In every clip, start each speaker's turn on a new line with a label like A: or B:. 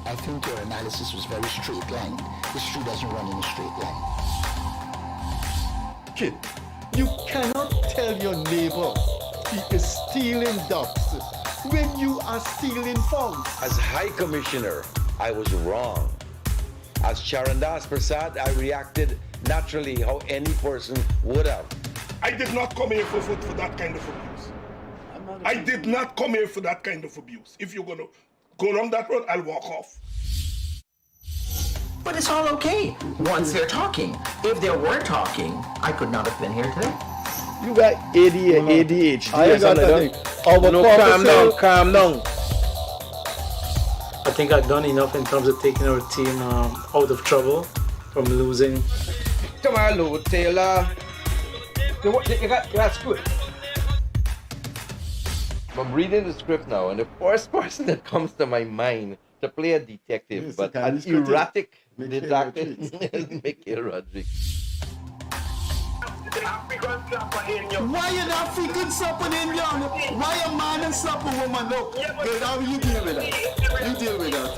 A: I think your analysis was very straight line. History doesn't run in a straight line.
B: Kid, you cannot tell your neighbor he is stealing ducks when you are stealing frogs.
C: As High Commissioner, I was wrong. As Akash Persaud, I reacted naturally how any person would have.
D: I did not come here for that kind of abuse. I did not come here for that kind of abuse. If you're going to go down that road, I'll walk off.
E: But it's all okay once they're talking. If they were talking, I could not have been here today.
B: You got ADHD. I got nothing.
C: Calm down.
F: I think I've done enough in terms of taking our team out of trouble from losing.
C: Come on, Lou Taylor. That's good. I'm reading the script now, and the first person that comes to my mind to play a detective,
B: yes,
C: but an erratic detective is Mickey Rodriguez.
B: Why an African slap an Indian? Why a man and slap a woman? No, how you deal with that? You deal with that.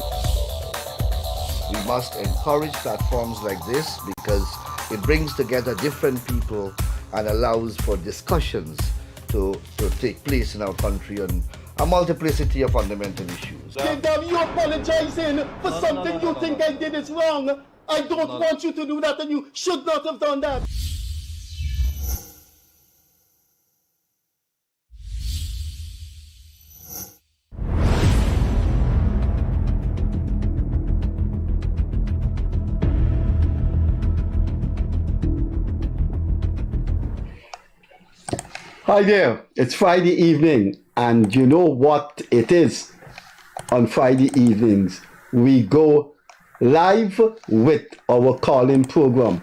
G: We must encourage platforms like this because it brings together different people and allows for discussions to take place in our country on a multiplicity of fundamental issues.
B: You apologizing for something you think I did is wrong. I don't want you to do that, and you should not have done that. Hi there, it's Friday evening, and you know what it is on Friday evenings. We go live with our call-in program.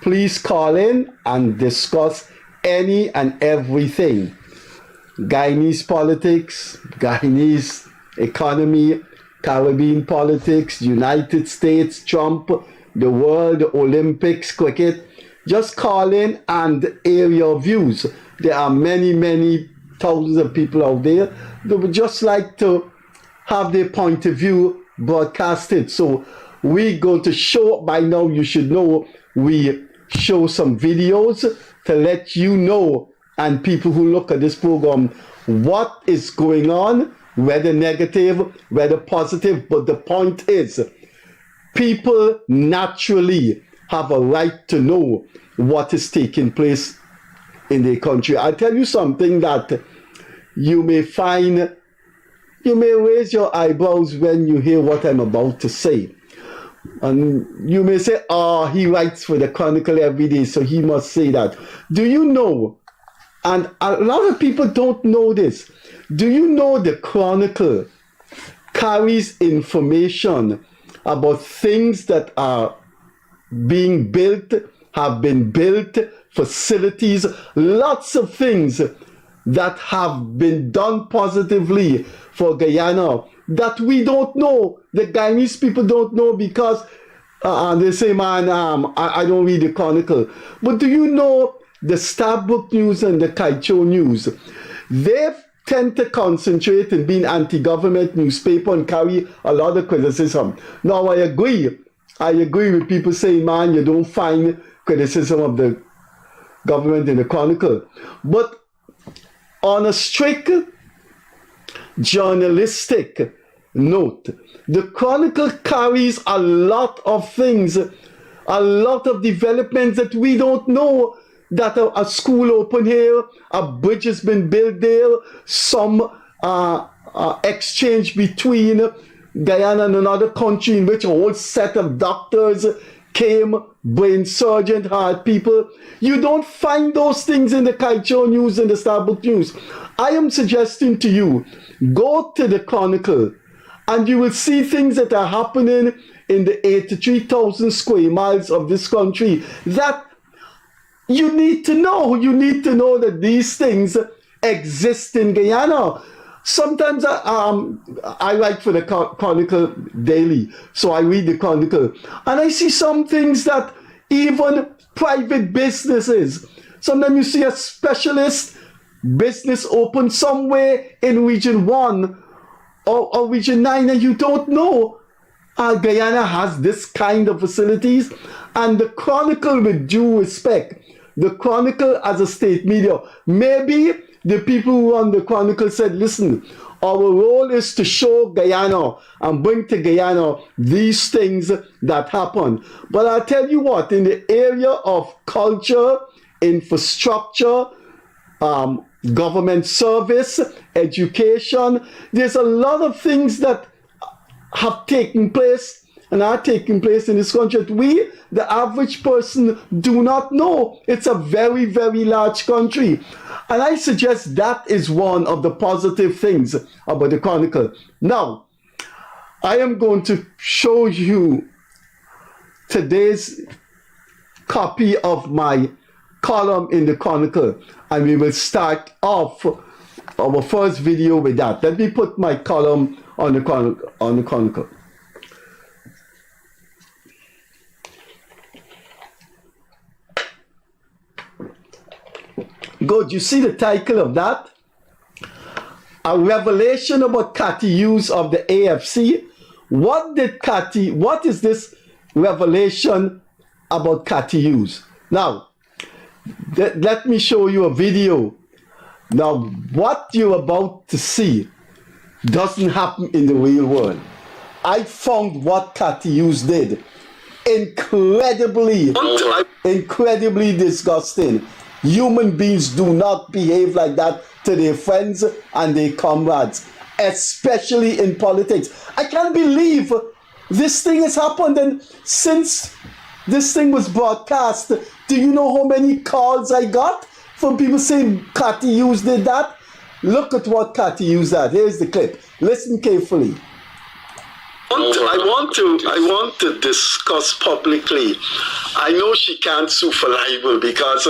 B: Please call in and discuss any and everything. Guyanese politics, Guyanese economy, Caribbean politics, United States, Trump, the world, the Olympics, cricket. Just call in and air your views. There are many thousands of people out there that would just like to have their point of view broadcasted. So we're going to show, by now you should know, we show some videos to let you know, and people who look at this program, what is going on, whether negative, whether positive. But the point is, people naturally have a right to know what is taking place in the country. I'll tell you something that you may find, you may raise your eyebrows when you hear what I'm about to say. And you may say, oh, he writes for the Chronicle every day, so he must say that. Do you know, and a lot of people don't know this, do you know the Chronicle carries information about things that are being built, have been built, facilities, lots of things that have been done positively for Guyana that we don't know. The Guyanese people don't know because they say, man, I don't read the Chronicle. But do you know the Starbook News and the Kaicho News? They tend to concentrate in being anti-government newspaper and carry a lot of criticism. Now, I agree with people saying, man, you don't find criticism of the government in the Chronicle. But on a strict journalistic note, the Chronicle carries a lot of things, a lot of developments that we don't know, that a school open here, a bridge has been built there, some exchange between Guyana and another country in which a whole set of doctors came, brain surgeon, heart people. You don't find those things in the Kaicho News and the Starbook News. I am suggesting to you, go to the Chronicle and you will see things that are happening in the 83,000 square miles of this country that you need to know. You need to know that these things exist in Guyana. Sometimes I write for the Chronicle daily, so I read the Chronicle, and I see some things that even private businesses, sometimes you see a specialist business open somewhere in Region 1 or Region 9 and you don't know Guyana has this kind of facilities. And the Chronicle, with due respect, the Chronicle as a state media, maybe the people who run the Chronicle said, listen, our role is to show Guyana and bring to Guyana these things that happen. But I'll tell you what, in the area of culture, infrastructure, government service, education, there's a lot of things that have taken place and are taking place in this country that we, the average person, do not know. It's a very, very large country. And I suggest that is one of the positive things about the Chronicle. Now, I am going to show you today's copy of my column in the Chronicle, and we will start off our first video with that. Let me put my column on the Chronicle. Good, you see the title of that? A revelation about Cathy Hughes of the AFC. What is this revelation about Cathy Hughes? Now, let me show you a video. Now, what you're about to see doesn't happen in the real world. I found what Cathy Hughes did incredibly disgusting. Human beings do not behave like that to their friends and their comrades, especially in politics. I can't believe this thing has happened, and since this thing was broadcast, do you know how many calls I got from people saying Cathy Hughes did that? Look at what Cathy Hughes did. Here's the clip. Listen carefully.
H: I want to discuss publicly. I know she can't sue for libel because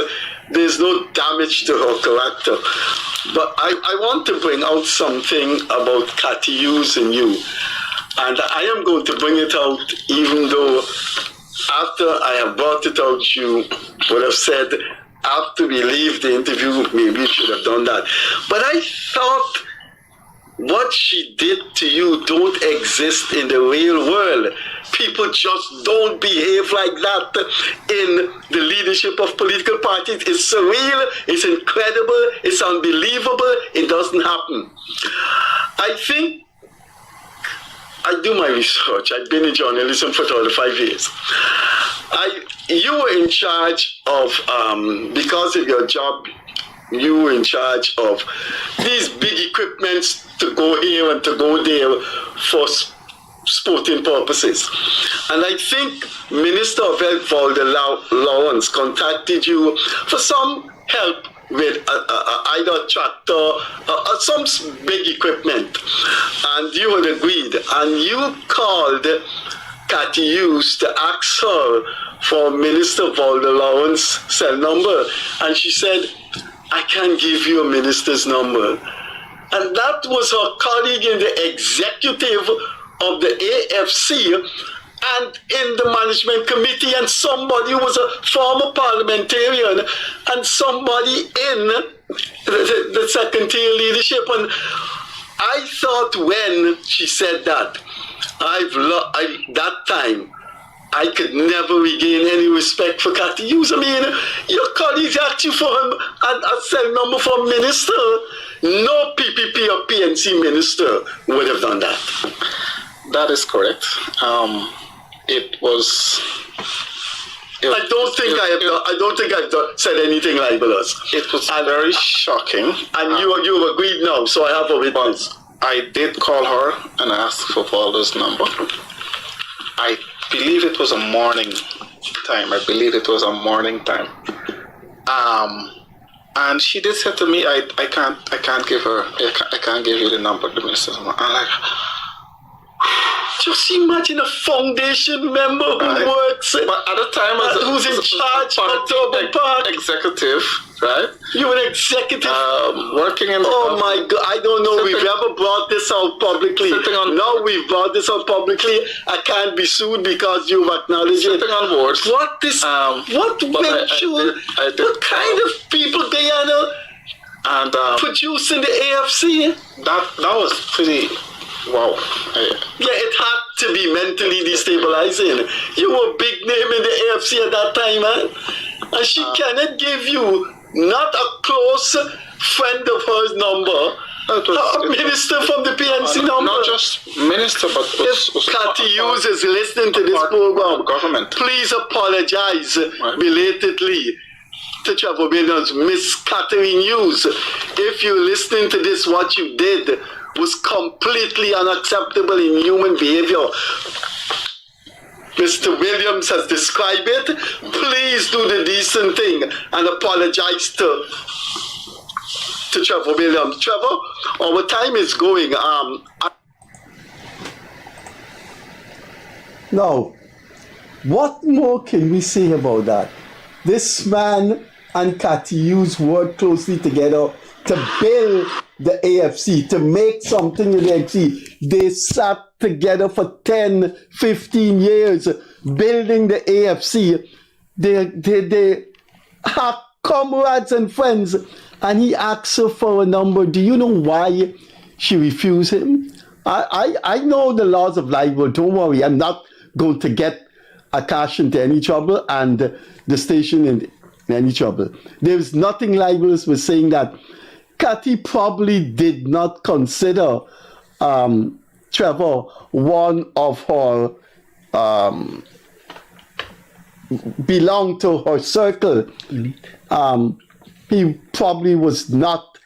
H: there's no damage to her character. But I want to bring out something about Cathy Hughes and you. And I am going to bring it out even though after I have brought it out, you would have said, after we leave the interview, maybe you should have done that. But I thought what she did to you don't exist in the real world. People just don't behave like that in the leadership of political parties. It's surreal, it's incredible, it's unbelievable, it doesn't happen. I think I do my research. I've been in journalism for 35 years. You were in charge of, because of your job, you were in charge of these big equipments to go here and to go there for sporting purposes. And I think Minister of Health Lawrence contacted you for some help with either a tractor or some big equipment. And you had agreed. And you called Cathy Hughes to ask her for Minister Valder Lawrence's cell number. And she said, I can't give you a minister's number. And that was her colleague in the executive of the AFC and in the management committee, and somebody who was a former parliamentarian and somebody in the second tier leadership. And I thought when she said that, that time, I could never regain any respect for Cathy Hughes. I mean, your colleagues asked you for a cell number for a minister. No PPP or PNC minister would have done that.
I: That is correct. It was.
H: I don't think I've said anything libelous.
I: It was very shocking.
H: And you agreed now, so I have a witness.
I: I did call her and ask for Valder's number. I believe it was a morning time. And she did say to me, I can't give you the number of the minister's number. I'm like,
H: just imagine a foundation member who works,
I: but at the time,
H: who's in charge of Turbo Park.
I: Executive, right?
H: You're an executive.
I: Working in.
H: Oh my God! I don't know. We've never brought this out publicly. Now we've brought this out publicly. I can't be sued because you've acknowledged it.
I: Sitting on board.
H: What is? What kind of people Guyana
I: and
H: produced in the AFC?
I: That was pretty. Wow.
H: Yeah, it had to be mentally destabilizing. You were a big name in the AFC at that time, man. And she cannot give you not a close friend of hers number, a minister from the PNC number.
I: Not just minister, but
H: if Cathy Hughes is listening to this program,
I: government,
H: please apologize belatedly to Trevor Williams. Miss Catherine Hughes, if you're listening to this, what you did was completely unacceptable in human behavior. Mr. Williams has described it. Please do the decent thing and apologize to Trevor Williams. Trevor, our time is going.
B: Now, what more can we say about that? This man and Cathy Hughes worked closely together to build the AFC, to make something in the AFC. They sat together for 10, 15 years building the AFC. They are comrades and friends. And he asked her for a number. Do you know why she refused him? I know the laws of libel. Don't worry. I'm not going to get Akash into any trouble and the station in any trouble. There's nothing libelous with saying that. Cathy probably did not consider Trevor one of her, belonged to her circle. He probably was not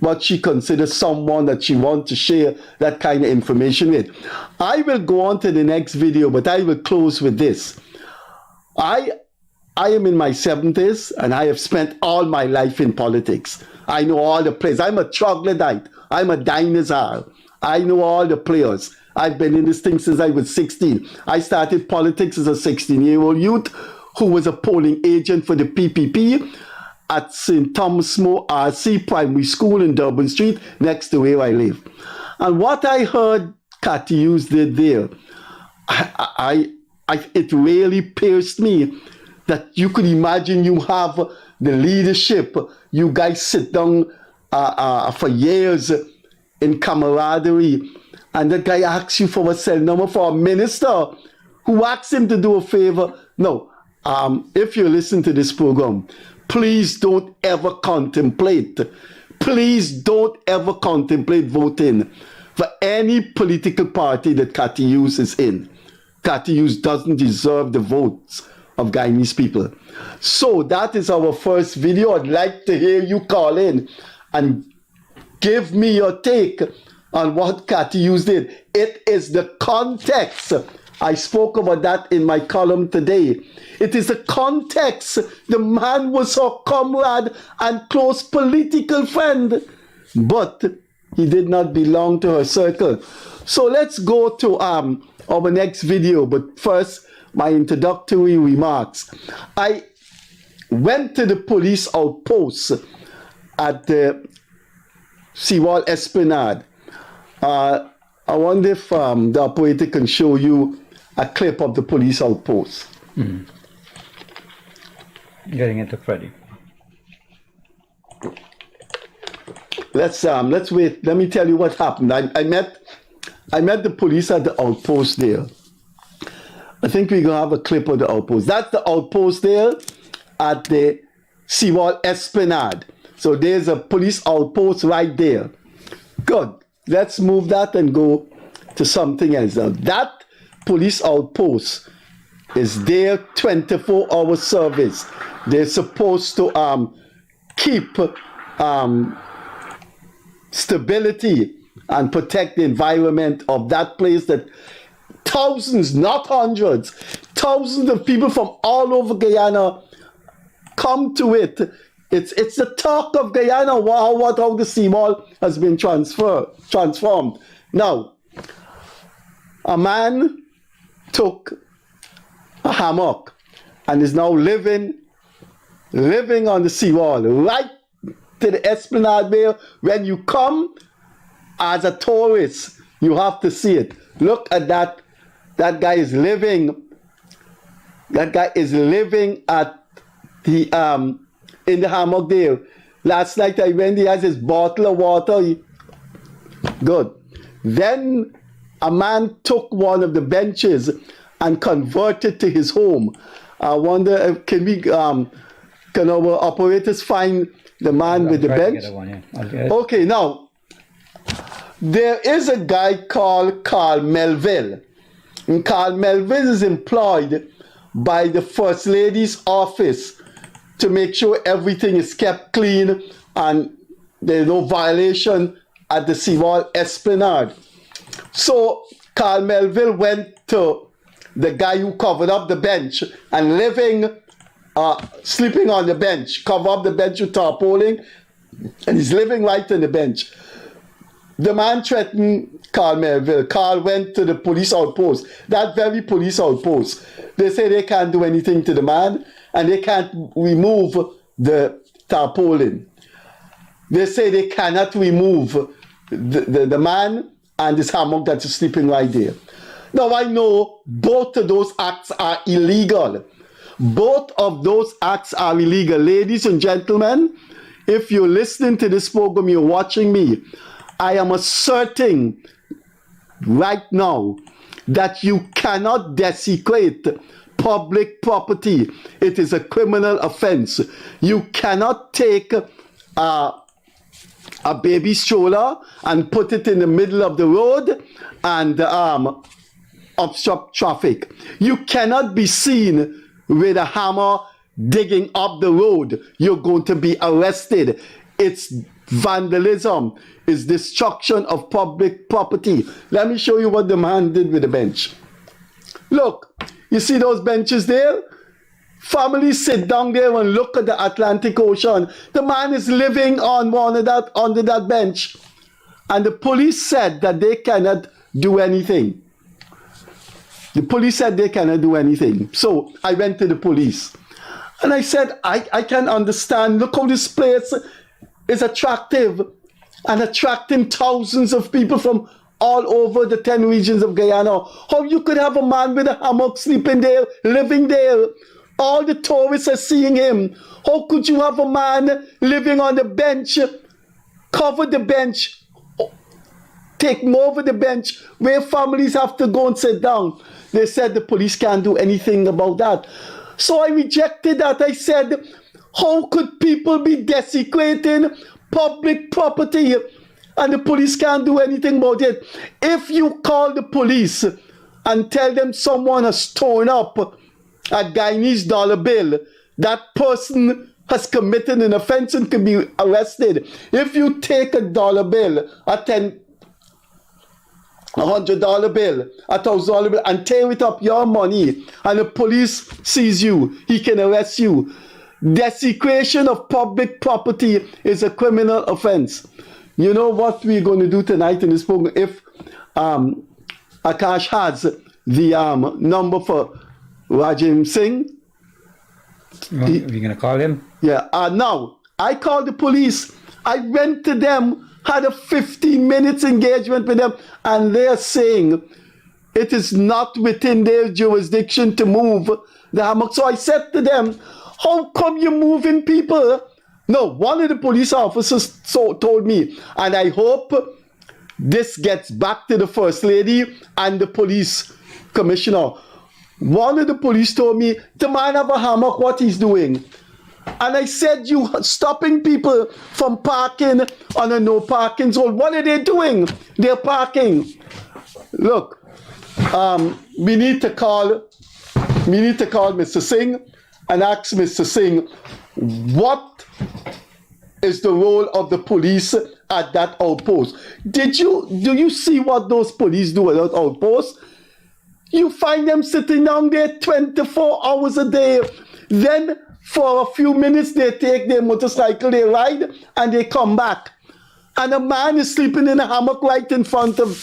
B: what she considered someone that she wanted to share that kind of information with. I will go on to the next video, but I will close with this. I am in my 70s and I have spent all my life in politics. I know all the players. I'm a troglodyte. I'm a dinosaur. I know all the players. I've been in this thing since I was 16. I started politics as a 16-year-old youth who was a polling agent for the PPP at St. Thomas More RC Primary School in Durban Street, next to where I live. And what I heard Cathy Hughes did there, it really pierced me that you could imagine you have the leadership, you guys sit down for years in camaraderie, and the guy asks you for a cell number for a minister who asks him to do a favor. No, if you listen to this program, please don't ever contemplate. Please don't ever contemplate voting for any political party that Cathy Hughes is in. Cathy Hughes doesn't deserve the votes of Guyanese people. So that is our first video. I'd like to hear you call in and give me your take on what Cathy Hughes did. It is the context. I spoke about that in my column today. It is the context. The man was her comrade and close political friend, but he did not belong to her circle. So let's go to our next video. But first, my introductory remarks. I went to the police outpost at the Seawall Esplanade. I wonder if the operator can show you a clip of the police outpost.
J: Getting it to Freddie.
B: Let's wait. Let me tell you what happened. I met the police at the outpost there. I think we're gonna have a clip of the outpost. That's the outpost there at the Seawall Esplanade. So there's a police outpost right there. Good. Let's move that and go to something else. Now that police outpost is their 24-hour service. They're supposed to keep stability and protect the environment of that place that thousands, not hundreds, thousands of people from all over Guyana come to it. It's the talk of Guyana, how the seawall has been transformed. Now, a man took a hammock and is now living on the seawall, right to the Esplanade there. When you come as a tourist, you have to see it. Look at that. That guy is living. That guy is living at the in the hammock there. Last night I went, he has his bottle of water. Good. Then a man took one of the benches and converted to his home. I wonder if can our operators find the man with the bench? Okay, now there is a guy called Carl Melville. And Carl Melville is employed by the First Lady's office to make sure everything is kept clean and there's no violation at the Seawall Esplanade. So Carl Melville went to the guy who covered up the bench and sleeping on the bench, cover up the bench with tarpaulin, and he's living right on the bench. The man threatened Carl Melville. Carl went to the police outpost, that very police outpost. They say they can't do anything to the man and they can't remove the tarpaulin. They say they cannot remove the man and his hammock that is sleeping right there. Now I know both of those acts are illegal. Both of those acts are illegal. Ladies and gentlemen, if you're listening to this program, you're watching me, I am asserting right now that you cannot desecrate public property. It is a criminal offense. You cannot take a baby stroller and put it in the middle of the road and obstruct traffic. You cannot be seen with a hammer digging up the road. You're going to be arrested. It's vandalism. It's destruction of public property. Let me show you what the man did with the bench. Look, you see those benches there? Families sit down there and look at the Atlantic Ocean. The man is living on under that bench. And the police said that they cannot do anything. The police said they cannot do anything. So I went to the police. And I said, I can understand. Look how this place is attractive and attracting thousands of people from all over the 10 regions of Guyana. How you could have a man with a hammock sleeping there, living there. All the tourists are seeing him. How could you have a man living on the bench, cover the bench, take more over the bench, where families have to go and sit down? They said the police can't do anything about that. So I rejected that. I said, how could people be desecrating public property and the police can't do anything about it? If you call the police and tell them someone has torn up a Guyanese dollar bill, that person has committed an offense and can be arrested. If you take a dollar bill, $100 bill, $1,000 bill, and tear it up your money, and the police sees you, he can arrest you. Desecration of public property is a criminal offense. You know what we're going to do tonight in this program? If Akash has the number for Rajim Singh.
J: Are you going to call him?
B: Yeah. Now, I called the police. I went to them, had a 15 minutes engagement with them, and they're saying it is not within their jurisdiction to move the hammock. So I said to them, how come you're moving people? No, one of the police officers told me, and I hope this gets back to the First Lady and the police commissioner. One of the police told me, the man have a hammock, what he's doing. And I said, you stopping people from parking on a no parking zone. What are they doing? They're parking. Look, we need to call Mr. Singh and ask Mr. Singh, what is the role of the police at that outpost? Do you see what those police do at that outpost? You find them sitting down there 24 hours a day. Then for a few minutes, they take their motorcycle, they ride, and they come back. And a man is sleeping in a hammock right in front of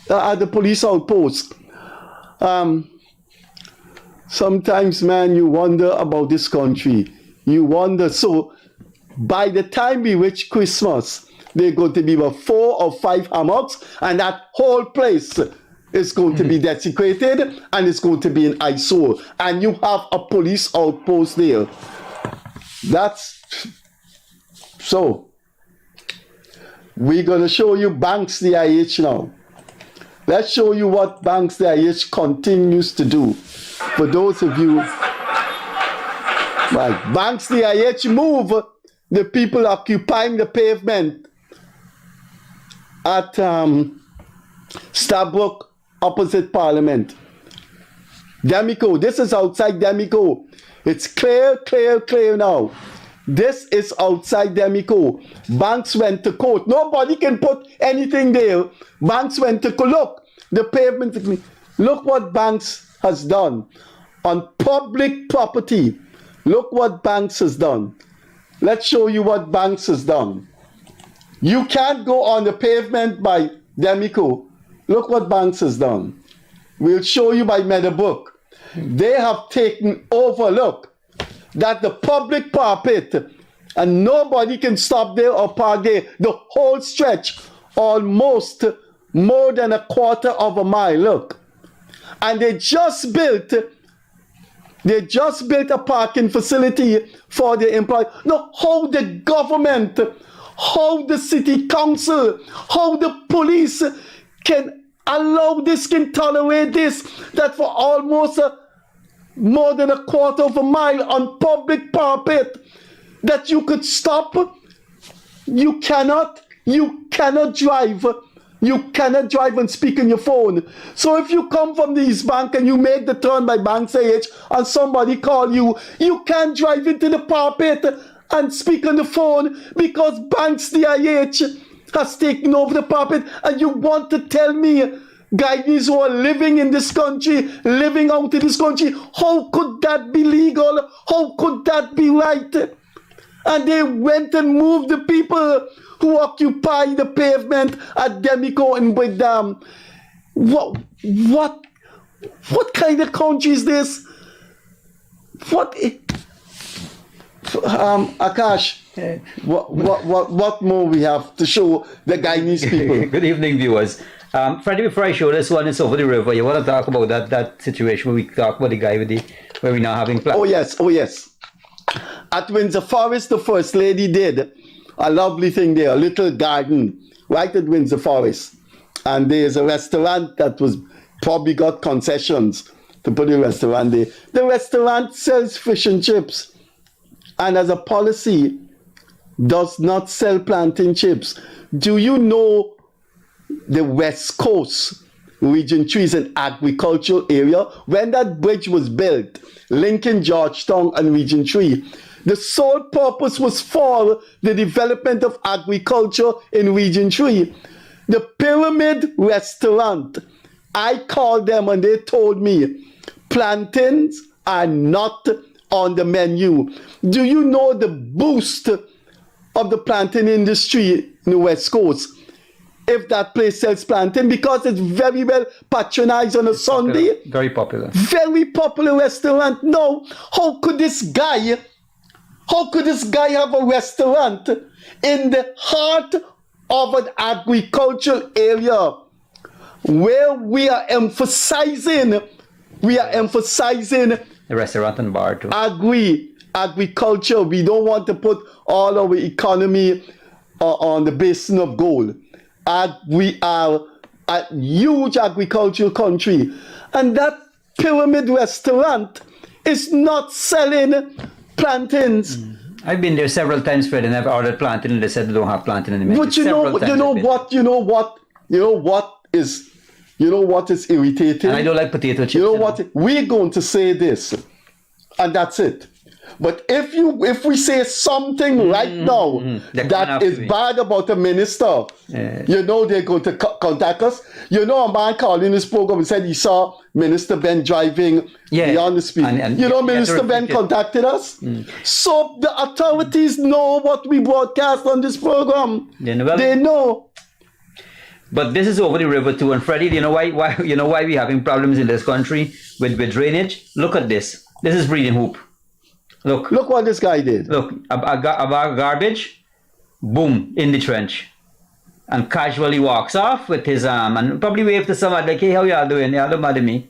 B: the police outpost. Sometimes, man, you wonder about this country. You wonder. So by the time we reach Christmas, there are going to be about 4 or 5 hammocks, and that whole place is going to be desecrated, and it's going to be an eyesore. And you have a police outpost there. That's so. We're going to show you Banks DIH now. Let's show you what Banks the IH continues to do. For those of you, right, Banks the IH move the people occupying the pavement at Stabrook opposite Parliament. Demico, this is outside Demico. It's clear now. This is outside Demico. Banks went to court. Nobody can put anything there. Banks went to court. Look, the pavement. Look what Banks has done on public property. Look what Banks has done. Let's show you what Banks has done. You can't go on the pavement by Demico. Look what Banks has done. We'll show you by Meadowbrook. They have taken over. Look. That the public parapet and nobody can stop there or park there. The whole stretch, almost more than a quarter of a mile. Look, and they just built a parking facility for the employees. No, how the government, how the city council, how the police can allow this, can tolerate this, that for almost more than a quarter of a mile on public parapet that you could stop. You cannot drive. You cannot drive and speak on your phone. So if you come from the East Bank and you make the turn by Banks AH and somebody call you, you can't drive into the parapet and speak on the phone because Banks DIH has taken over the parapet. And you want to tell me Guyanese who are living in this country, living out in this country, how could that be legal? How could that be right? And they went and moved the people who occupy the pavement at Demico and Brickdam. What kind of country is this? Akash, what more we have to show the Guyanese people?
J: Good evening, viewers. Freddie, before I show this one, it's over the river. You want to talk about that situation where we talk about the guy with where we're now having plans?
B: Oh yes. At Windsor Forest, the First Lady did a lovely thing there, a little garden right at Windsor Forest. And there's a restaurant that was probably got concessions to put a restaurant there. The restaurant sells fish and chips. And as a policy, does not sell plantain chips. Do you know the West Coast Region 3 is an agricultural area? When that bridge was built, linking Georgetown and Region 3, the sole purpose was for the development of agriculture in Region 3. The Pyramid Restaurant, I called them and they told me plantains are not on the menu. Do you know the boost of the plantain industry in the West Coast if that place sells plantain? Because it's very well patronized on a Sunday.
J: Very popular.
B: Very popular restaurant. No, how could this guy have a restaurant in the heart of an agricultural area where we are emphasizing
J: the restaurant and bar too.
B: Agriculture. We don't want to put all our economy on the basin of gold. We are a huge agricultural country, and that Pyramid Restaurant is not selling plantains.
J: I've been there several times, Fred, and I've ordered plantain, and they said they don't have plantain in the menu.
B: But you know what is irritating?
J: And I don't like potato chips.
B: You know what? We're going to say this, and that's it. But if we say something right now that is bad about a minister, you know they're going to contact us. You know, a man called in this program and said he saw Minister Ben driving beyond the speed. And Minister Ben contacted us. So the authorities know what we broadcast on this program. They know.
J: But this is over the river too. And Freddie, you know why we're having problems in this country with drainage? Look at this. This is Breeding Hoop. Look
B: what this guy did.
J: Look, a bag of garbage, boom, in the trench. And casually walks off with his arm and probably wave to somebody like, hey, how y'all doing? Y'all don't bother me.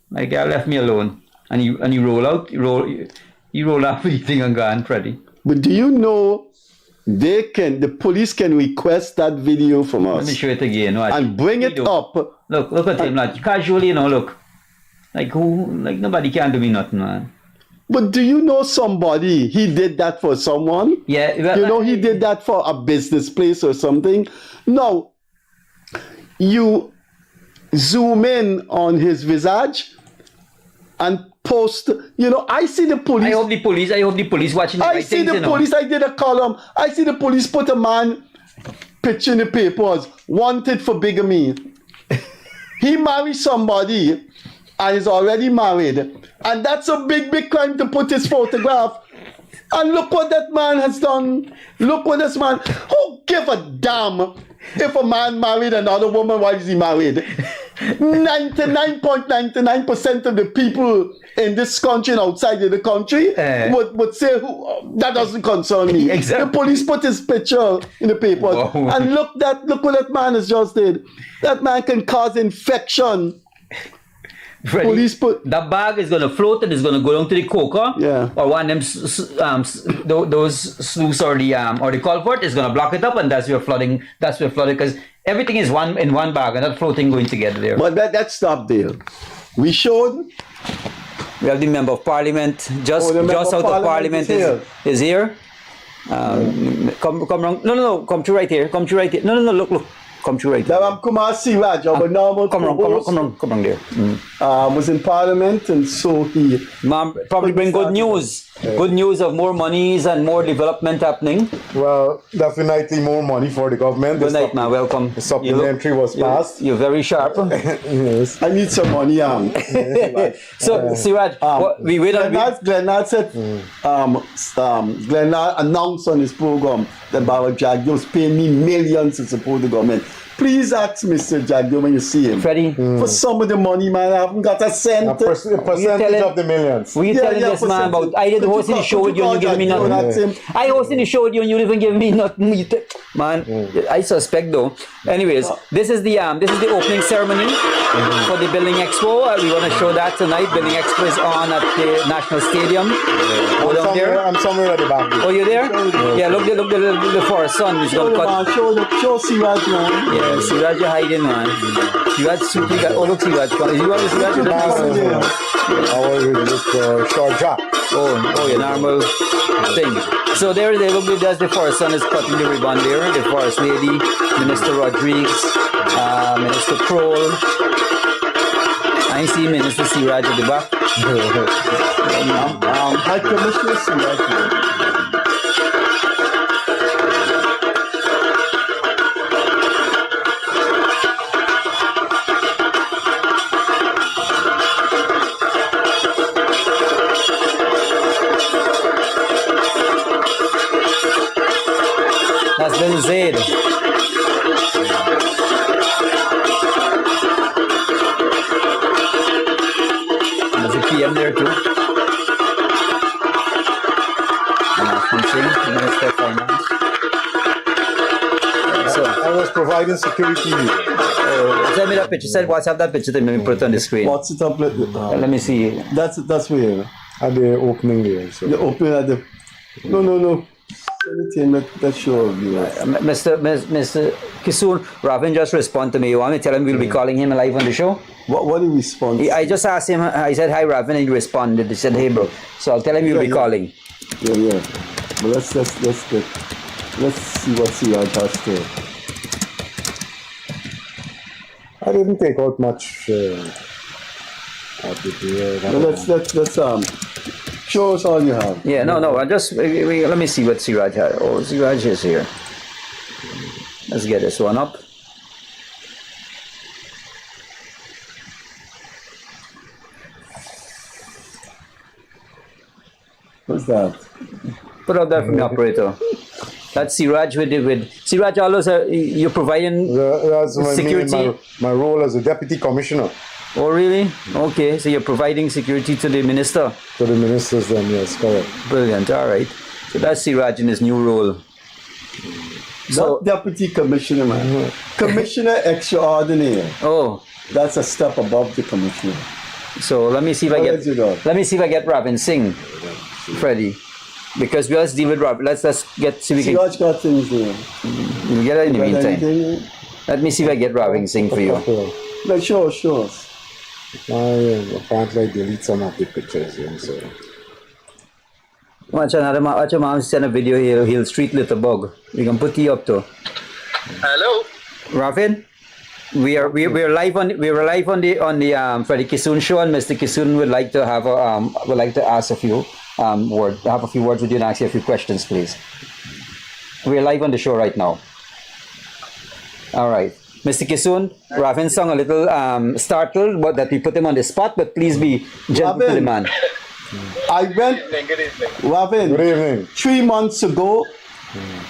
J: Like, y'all left me alone. And you roll out, you roll off with the thing and gone, Freddie.
B: But do you know the police can request that video from us.
J: Let me show it again. Watch.
B: And bring it up.
J: Look at him, like casually, look. Like nobody can do me nothing, man.
B: But do you know somebody? He did that for someone?
J: Yeah.
B: He did that for a business place or something. No. You zoom in on his visage and post, I see the police.
J: I hope the police watching the
B: I
J: right
B: see
J: things,
B: the police. I did a column. I see the police put a man picture in the papers, wanted for bigamy. He married somebody and is already married. And that's a big, big crime to put his photograph. And look what that man has done. Look what this man, who give a damn if a man married another woman, why is he married? 99.99% of the people in this country and outside of the country would say, that doesn't concern me.
J: Exactly.
B: The police put his picture in the papers.
J: Whoa.
B: And look what that man has just did. That man can cause infection.
J: Freddie,
B: Police put
J: that bag is gonna float and it's gonna go down to the coca.
B: Yeah.
J: Or one of them those sluice or the culvert is gonna block it up, and that's where flooding. Because everything is in one bag and not floating going together there.
B: But that stopped there. We showed.
J: We have the member of parliament just out of parliament is here. Come wrong. No. Come to right here. No. Look. Come to right here.
B: Now I'm Kumar Siraj, our normal
J: come wrong there.
B: Was in parliament, and so he
J: probably bring good news. Good news of more monies and more development happening.
K: Well, definitely more money for the government.
J: Good night, man. Welcome.
K: The supplementary was passed.
J: You're very sharp.
K: Yes.
B: I need some money.
J: So, Siraj, we wait on.
B: Glenard said, Glenard announced on his program that Baba Jagyo was paying me millions to support the government. Please ask Mr. Jagyo when you see him.
J: Freddie.
B: For some of the money, man, I haven't got a cent.
K: A percentage of the millions.
J: Were you telling this man about, I did host in the show with you and you giving me nothing? I hosted the show with you and you didn't even give me nothing. Man, I suspect though. Anyways, this is the opening ceremony for the Building Expo. We want to show that tonight. Building Expo is on at the National Stadium.
K: I'm somewhere at the back.
J: Oh, you're there? Yeah, look the forest sun. He's going to cut.
B: Show Siraj, man.
J: Yeah, Siraj is hiding, man. Siraj, look, Siraj. Is you want to Siraj?
K: With short jack.
J: Oh, your normal thing. So there they look, that's the forest son is cutting the ribbon there. The forest lady, Minister Rodriguez, Minister Kroll. I see Minister Siraj at the back.
B: High Commissioner Siraj.
J: That's Ben Zaid. There's a PM there too. Minister of Finance. So
K: I was providing security.
J: Send me that picture. Send WhatsApp that picture to me. Put it on the screen.
B: What's it up?
J: Let me see.
B: That's where.
K: At the opening there. So.
B: The opening at the. No. That's sure.
J: Mr. Kissoon, Ravin just respond to me. You want me to tell him we'll be calling him live on the show?
B: What did he respond?
J: I just asked him. I said hi, Ravin, and he responded. He said, hey, bro. So I'll tell him you'll be calling.
B: Yeah. But let's see what Siraj has to.
K: I didn't take out much.
B: Let's show us all you have.
J: Yeah, no. I just let me see what Siraj had. Oh, Siraj is here. Let's get this one up.
B: What's that?
J: Put up that from the operator. That's Siraj with Siraj. Also, you're providing
K: that's
J: security.
K: My role as a deputy commissioner.
J: Oh, really? Okay, so you're providing security to the minister?
K: To the ministers then, yes, correct.
J: Brilliant, all right. So that's Siraj in his new role.
B: So, deputy commissioner, man. Commissioner extraordinaire.
J: Oh.
B: That's a step above the commissioner.
J: So let me see if I get Ravin Singh, Freddie. because we let's deal with Rob. Let's get see we
B: See
J: can
B: what got things there.
J: we'll get it in the
B: Got
J: meantime.
B: anything?
J: Let me see if I get Robin Singh for you.
B: Like, sure.
K: Apparently I delete some of the pictures, so.
J: Watch your mom send a video. He'll street litter bug. We can put you up to.
L: Hello.
J: Raffin, we're live on the Freddie Kissoon show, and Mr. Kissoon would like to have ask a few words with you and ask you a few questions, please. We're live on the show right now. All right, Mr. Kissoon, Raffin sung a little startled, but that we put him on the spot, but please be gentle to the man.
B: Good evening. 3 months ago,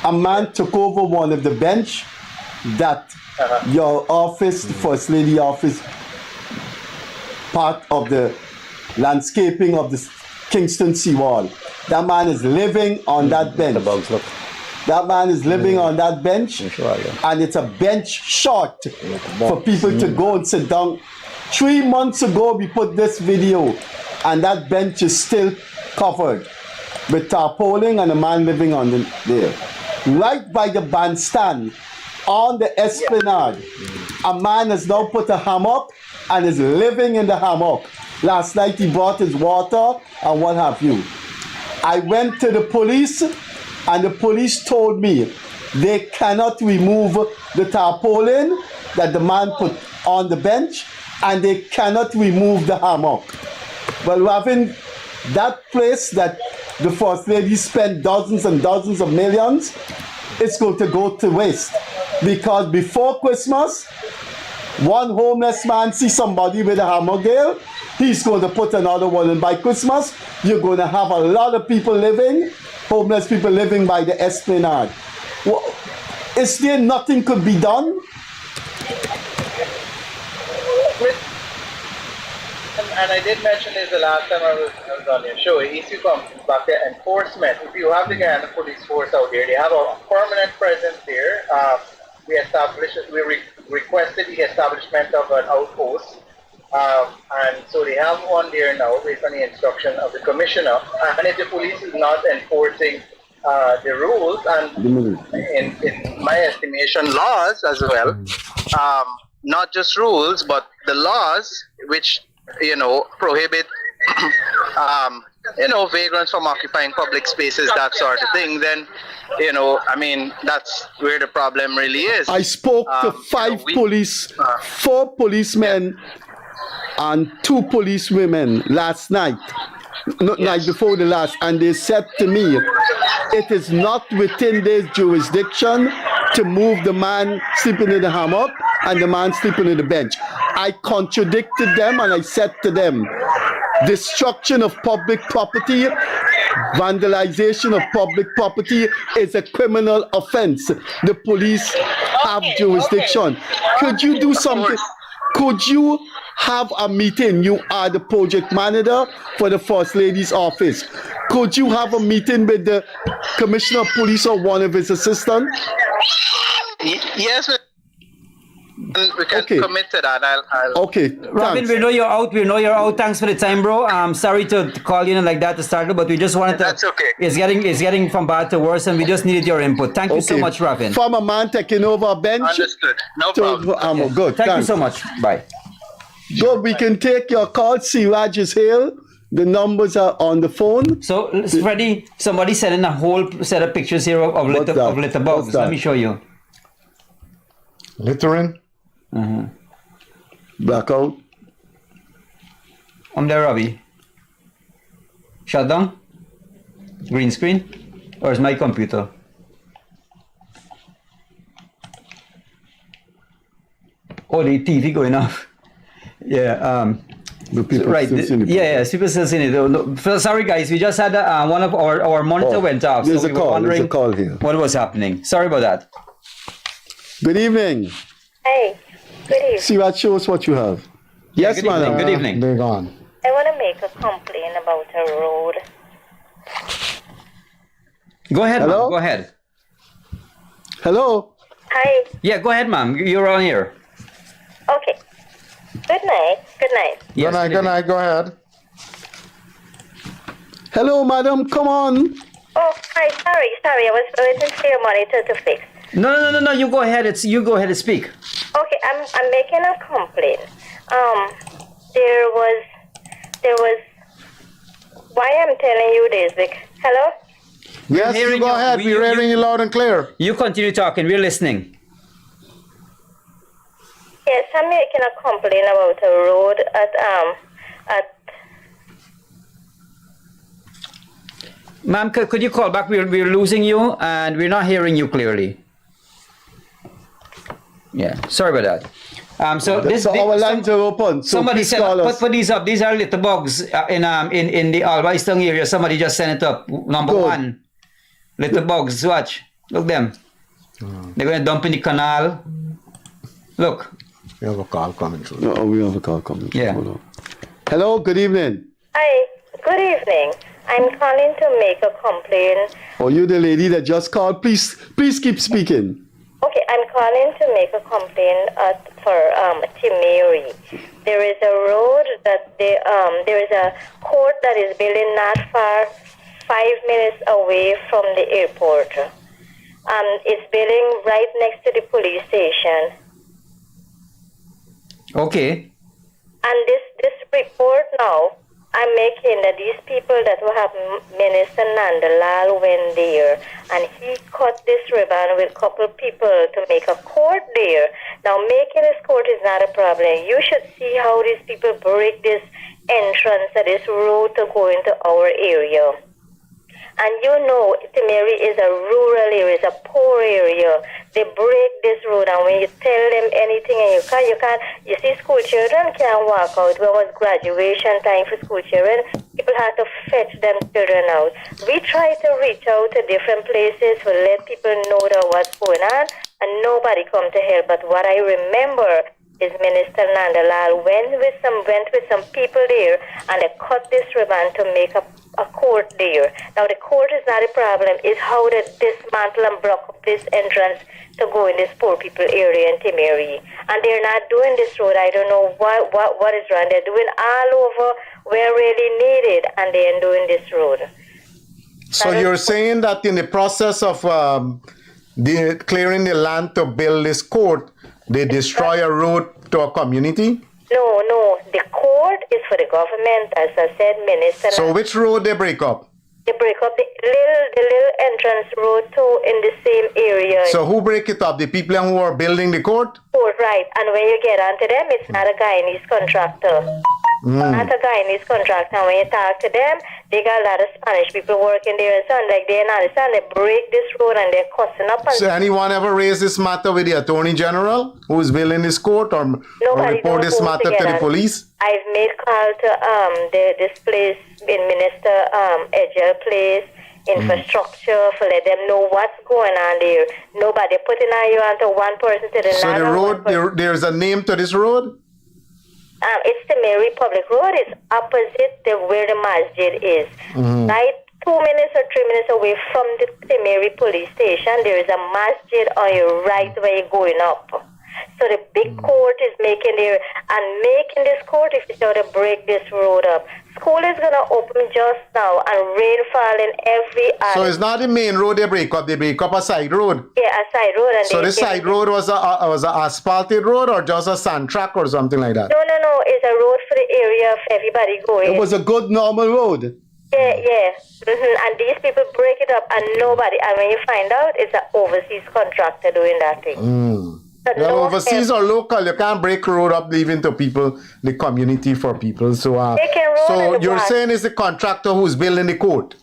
B: a man took over one of the bench that your office, the First Lady office, part of the landscaping of the Kingston seawall. That man is living on that bench. That man is living on that bench, and it's a bench short for people to go and sit down. 3 months ago, we put this video, and that bench is still covered with tarpaulin and a man living on there. Right by the bandstand, on the esplanade, a man has now put a hammock and is living in the hammock. Last night he brought his water and what have you. I went to the police, and the police told me they cannot remove the tarpaulin that the man put on the bench, and they cannot remove the hammock. Well, having that place that the First Lady spent dozens and dozens of millions, it's going to go to waste. Because before Christmas, one homeless man sees somebody with a hammock there, he's going to put another one in. By Christmas, you're going to have a lot of people homeless people living by the esplanade. Well, is there nothing could be done?
L: And I did mention this the last time I was on your show. The issue comes back to enforcement. If you have the Guyana police force out there, they have a permanent presence there. We requested the establishment of an outpost, and so they have one there now based on the instruction of the commissioner. And if the police is not enforcing the rules and in my estimation laws as well, not just rules but the laws which prohibit vagrants from occupying public spaces, that sort of thing, then that's where the problem really is.
B: I spoke to 4 policemen and 2 policewomen last night, night before the last, and they said to me, it is not within their jurisdiction to move the man sleeping in the hammock and the man sleeping in the bench. I contradicted them and I said to them, destruction of public property, vandalization of public property is a criminal offense. The police have jurisdiction. Could you do something? Could you have a meeting? You are the project manager for the First Lady's office. Could you have a meeting with the Commissioner of Police or one of his assistants?
L: Yes, we can commit to that. I'll
B: okay.
J: Robin, we know you're out. Thanks for the time, bro. I'm sorry to call you like that to start, but we just wanted to.
L: That's okay.
J: It's getting from bad to worse, and we just needed your input. Thank you so much, Robin.
B: From a man taking over a bench.
L: Understood. No problem.
B: Good.
J: Thank you so much. Bye.
B: Good. We can take your call. Siraj is here. The numbers are on the phone.
J: So, Freddie, somebody sent in a whole set of pictures here of litter bugs. Let me show you.
K: Littering?
B: Blackout.
J: I'm there, Robbie. Shut down? Green screen? Or is my computer? Oh, the TV going off. Yeah,
B: the people
J: right. People still seeing it. No, sorry, guys. We just had one of our monitor went off.
B: There's
J: so
B: a call. There's a call here.
J: What was happening? Sorry about that.
B: Good evening.
M: Hey, good evening.
B: Siraj, show us what you have. Yes, madam.
J: Good evening.
K: They're gone.
M: I want to make a complaint about a road.
J: Go ahead,
B: Hello?
J: ma'am. Go ahead.
B: Hello.
M: Hi.
J: Yeah, go ahead, ma'am. You're on here.
M: Okay. Good night. Good night.
J: Yes,
K: Good night. Go ahead.
B: Hello, madam. Come on.
M: Oh, hi, sorry. I was waiting for your monitor to fix.
J: No. You go ahead. You go ahead and speak.
M: Okay, I'm making a complaint. There was. Why I'm telling you this? Hello.
N: Yes, you go ahead. We're hearing you loud and clear.
J: You continue talking. We're listening.
M: Yes, I'm making a complaint about a road at.
J: Ma'am, could you call back? We're losing you and we're not hearing you clearly. Yeah, sorry about that. So
B: our lines are open. So
J: somebody said, put these up. These are little bugs in the Alwayston area. Somebody just sent it up. Number one, little bugs. Watch, look them. They're going to dump in the canal. Look.
N: We have a call coming through.
B: No, we have a call coming.
J: Yeah.
B: Hello. Good evening.
M: Hi. Good evening. I'm calling to make a complaint.
B: Oh, you the lady that just called? Please keep speaking.
M: Okay, I'm calling to make a complaint for Timeri. There is a road that there is a court that is building not far, 5 minutes away from the airport. It's building right next to the police station.
J: Okay.
M: And this report now, I'm making that these people that will have Minister Nandalal went there, and he cut this ribbon with a couple people to make a court there. Now, making this court is not a problem. You should see how these people break this entrance of this road to go into our area. And you know, Timeri is a rural area, it's a poor area. They break this road, and when you tell them anything, and you see school children can't walk out. When it was graduation time for school children, people had to fetch them children out. We try to reach out to different places to let people know that what's going on, and nobody come to help. But what I remember is Minister Nandalal went with some people there, and they cut this ribbon to make a court there. Now the court is not a problem, it's how they dismantle and block up this entrance to go in this poor people area in Timeri. And they're not doing this road. I don't know what is wrong. They're doing all over where really needed, and they ain't doing this road.
N: So you're saying that in the process of clearing the land to build this court, they destroy a road to a community?
M: No. The court is for the government, as I said, Minister.
N: So which road they break up?
M: They break up the little entrance road too in the same area.
N: So who break it up? The people who are building the court?
M: Court, right. And when you get onto them, it's not a Guyanese contractor. Not a Guyanese contractor. And when you talk to them, they got a lot of Spanish people working there and so on. Like they understand, they break this road and they're cussing up. And
N: so anyone ever raise this matter with the Attorney General who is building this court, or report this matter to the police?
M: I've made call to this place in Minister Edgell Place, infrastructure, for let them know what's going on there. Nobody putting on you onto one person to the next.
N: So the road, there's a name to this road?
M: It's the Mary Public Road. It's opposite where the masjid is. Right 2 minutes or 3 minutes away from the Mary Police Station, there is a masjid on your right where you're going up. So the big court is making this court if it's going to break this road up. School is going to open just now, and rain falling every hour.
N: So it's not the main road they break up a side road?
M: Yeah, a side road. And
N: so this side road was a asphalted road or just a sand track or something like that?
M: No. It's a road for the area of everybody going.
B: It was a good normal road.
M: Yeah. And these people break it up, and nobody. And when you find out, it's an overseas contractor doing that thing.
N: Well, overseas or local, you can't break road up leaving to people, the community for people. So you're saying it's the contractor who's building the court?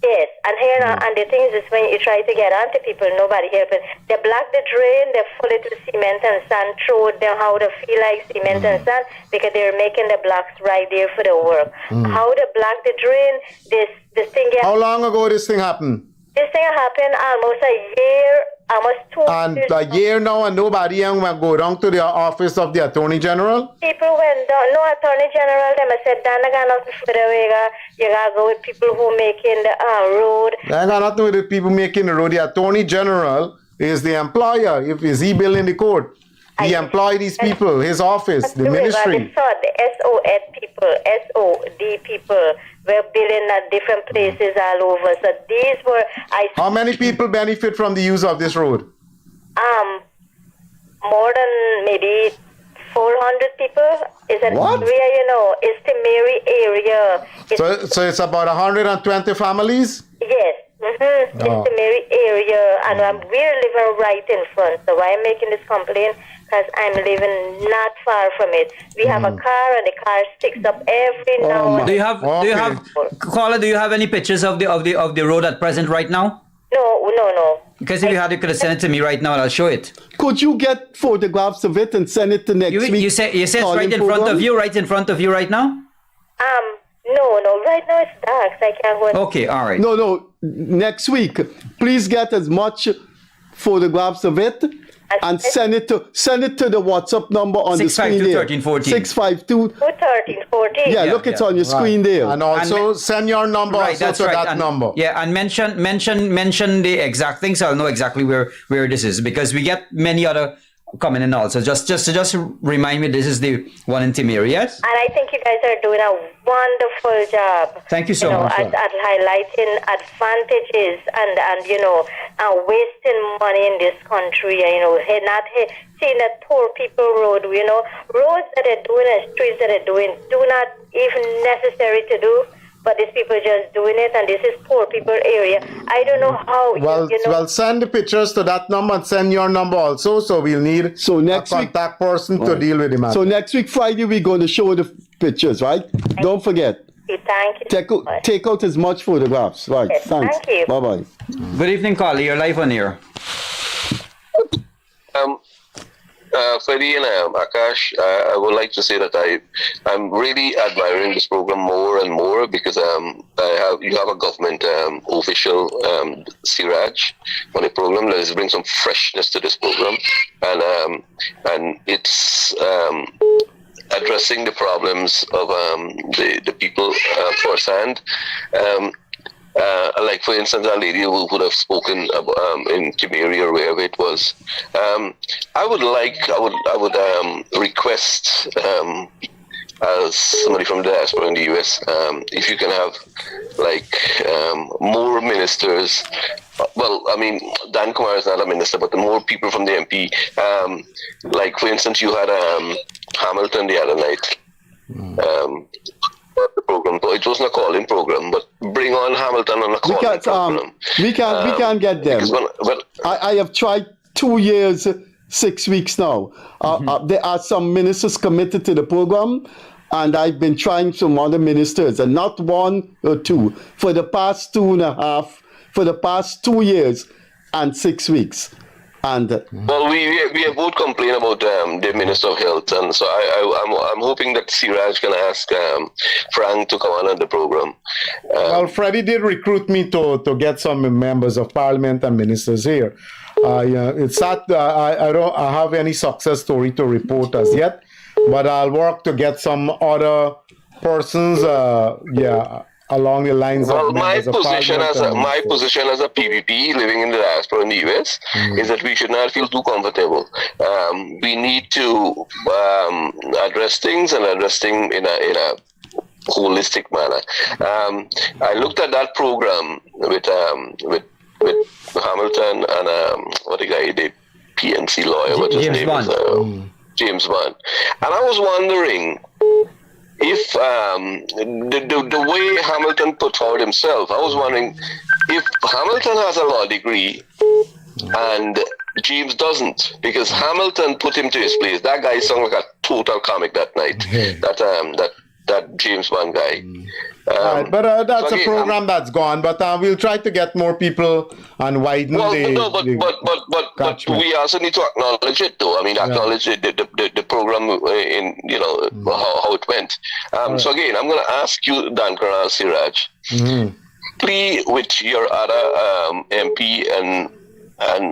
M: Yes, and here and the thing is when you try to get onto people, nobody helping. They block the drain, they fill it with cement and sand, throw them how they feel like cement and sand, because they're making the blocks right there for the work. How they block the drain, this thing.
N: How long ago this thing happened?
M: This thing happened almost a year, almost 2 years.
N: And a year now, and nobody will go down to the office of the Attorney General?
M: People went down. No Attorney General, them said, Dan, I got nothing for the way. You got to go with people who making the road.
N: I got nothing with the people making the road. The Attorney General is the employer. Is he building the court? He employed these people, his office, the ministry.
M: The SOD people were building at different places all over. So these were...
N: How many people benefit from the use of this road?
M: More than maybe 400 people. Is an
N: What?
M: area, you know, it's the Mary area.
N: So it's about 120 families?
M: Yes. It's the Mary area, and we're living right in front. So why I'm making this complaint? Because I'm living not far from it. We have a car, and the car sticks up every now and
J: Do you have any pictures of the road at present right now?
M: No.
J: Because if you had, you could have sent it to me right now, and I'll show it.
B: Could you get photographs of it and send it to next week?
J: You say it's right in front of you, right now?
M: No. Right now it's dark, so I can't go.
J: Okay, all right.
B: No. Next week, please get as much photographs of it and send it to the WhatsApp number on the screen there. 652
M: 1314.
B: Yeah, look, it's on your screen there.
N: And also send your number also to that number.
J: Yeah, and mention the exact thing, so I'll know exactly where this is, because we get many other coming in also. Just remind me, this is the one in Timir, yes?
M: And I think you guys are doing a wonderful job.
J: Thank you so much.
M: At highlighting advantages and wasting money in this country. Not seeing that poor people road. Roads that are doing and streets that are doing do not even necessary to do. But these people just doing it, and this is poor people area. I don't know how.
N: Well, send the pictures to that number and send your number also. So we'll need a contact person to deal with the matter.
B: So next week, Friday, we're going to show the pictures, right? Don't forget.
M: Thank you.
B: Take out as much photographs, right?
M: Yes,
B: Thanks.
M: thank you.
B: Bye-bye.
J: Good evening, Carly. You're live on air.
O: Freddie and Akash, I would like to say that I'm really admiring this program more and more, because you have a government official, Siraj, on the program that is bring some freshness to this program, and it's addressing the problems of the people firsthand. Like, for instance, a lady who would have spoken about, in Kimeri or wherever it was. I would request, as somebody from the diaspora in the US, if you can have more ministers. Well, I mean, Dan Kumar is not a minister, but the more people from the MP. Like, for instance, you had Hamilton the other night. The program, it wasn't a calling program, but bring on Hamilton on a calling program.
B: We can't get them. I have tried 2 years, 6 weeks now. There are some ministers committed to the program, and I've been trying some other ministers, and not one or two, for the past 2 years and 6 weeks. And
O: well, we have both complained about the Minister of Health, and so I'm hoping that Siraj can ask Frank to come on the program.
N: Well, Freddie did recruit me to get some members of Parliament and ministers here. It's sad I don't have any success story to report as yet, but I'll work to get some other persons. Along the lines of
O: my position as a PPP living in the diaspora in the US is that we should not feel too comfortable. We need to address things in a holistic manner. I looked at that program with Hamilton and the PNC lawyer, what his name is, James Bond, and I was wondering if the way Hamilton put forward himself, I was wondering if Hamilton has a law degree and James doesn't, because Hamilton put him to his place. That guy sounded like a total comic that night. That James Bond guy.
N: Right, but that's a program that's gone. But we'll try to get more people and widen
O: but we also need to acknowledge it, though. I mean, acknowledge the program in how it went. So again, I'm going to ask you, Dan Karan Siraj, plead with your other MP and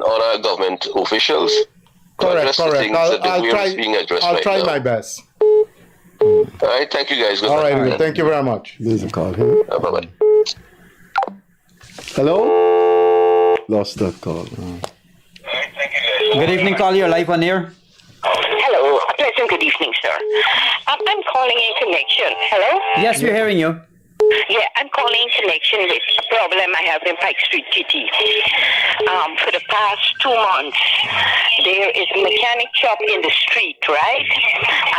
O: other government officials to address the things that the way it's being addressed right now.
N: I'll try my best.
O: All right, thank you guys.
N: All right, thank you very much.
B: There's a call here.
O: Bye-bye.
B: Hello? Lost that call.
J: Good evening, Carly. You're live on air.
P: sir. I'm calling in connection. Hello?
J: Yes, we're hearing you.
P: Yeah, I'm calling in connection with a problem I have in Pike Street, Kitty. For the past 2 months, there is a mechanic shop in the street, right?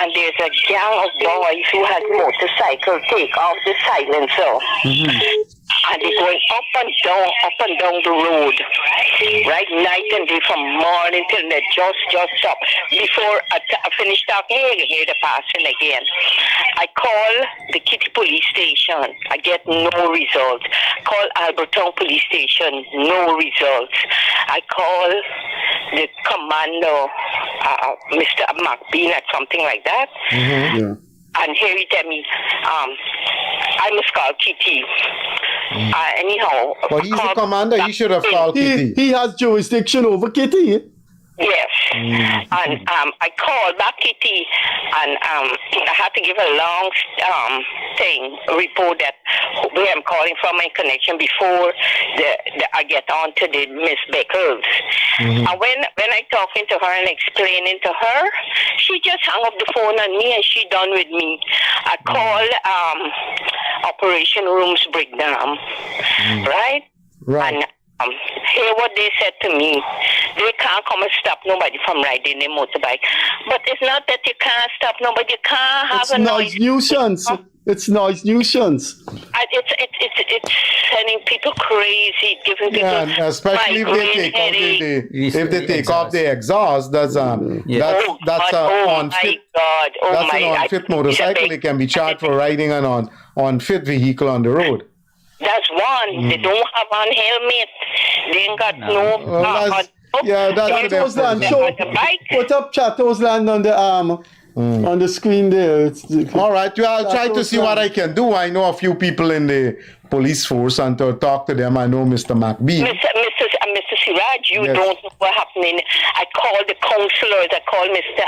P: And there's a gang of boys who has motorcycle take off the silencer. And they're going up and down the road, right, night and day, from morning till they just stop. Before I finish talking, you hear the passing again. I call the Kitty Police Station. I get no results. Call Albertown Police Station. No results. I call the commander, Mr. McBean, or something like that.
B: Yeah.
P: And here he tell me, I must call Kitty. Anyhow.
N: But he's the commander. He should have called Kitty.
B: He has jurisdiction over Kitty.
P: Yes. And I called back Kitty, and I had to give a long report that where I'm calling from my connection before I get on to the Miss Beckles. And when I talking to her and explaining to her, she just hung up the phone on me and she done with me. I call Operation Rooms Breakdown, right?
N: Right.
P: And hear what they said to me. They can't come and stop nobody from riding their motorbike. But it's not that you can't stop nobody. You can't have
B: It's noise nuisance. It's noise nuisance.
P: It's sending people crazy, giving people
N: especially if they take off the exhaust. That's an unfit motorcycle. They can be charged for riding an unfit vehicle on the road.
P: That's one. They don't have on helmet. They ain't got no.
B: Chateau's Land. Put up Chateau's Land on the on the screen there.
N: All right. Well, I'll try to see what I can do. I know a few people in the police force, and to talk to them, I know Mr. McBean.
P: Mr. Siraj, you don't know what happening. I called the counselors. I called Mr.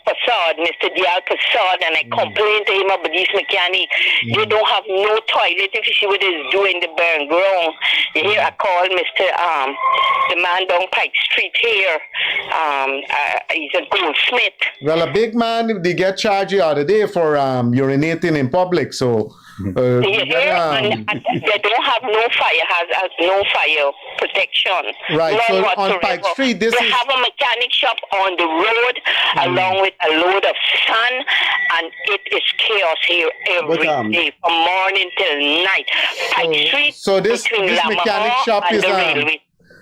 P: Persaud, Mr. Dial Persaud, and I complained to him about these mechanics. They don't have no toilet. If you see what they're doing, the burn ground. Here I called Mr. The man down Pike Street here. He's a goldsmith.
N: Well, a big man, they get charged the other day for urinating in public, so...
P: and they don't have no fire protection.
N: Right, so on Pike Street, they
P: have a mechanic shop on the road along with a load of sun, and it is chaos here every day from morning till night. Pike Street,
N: so this mechanic shop is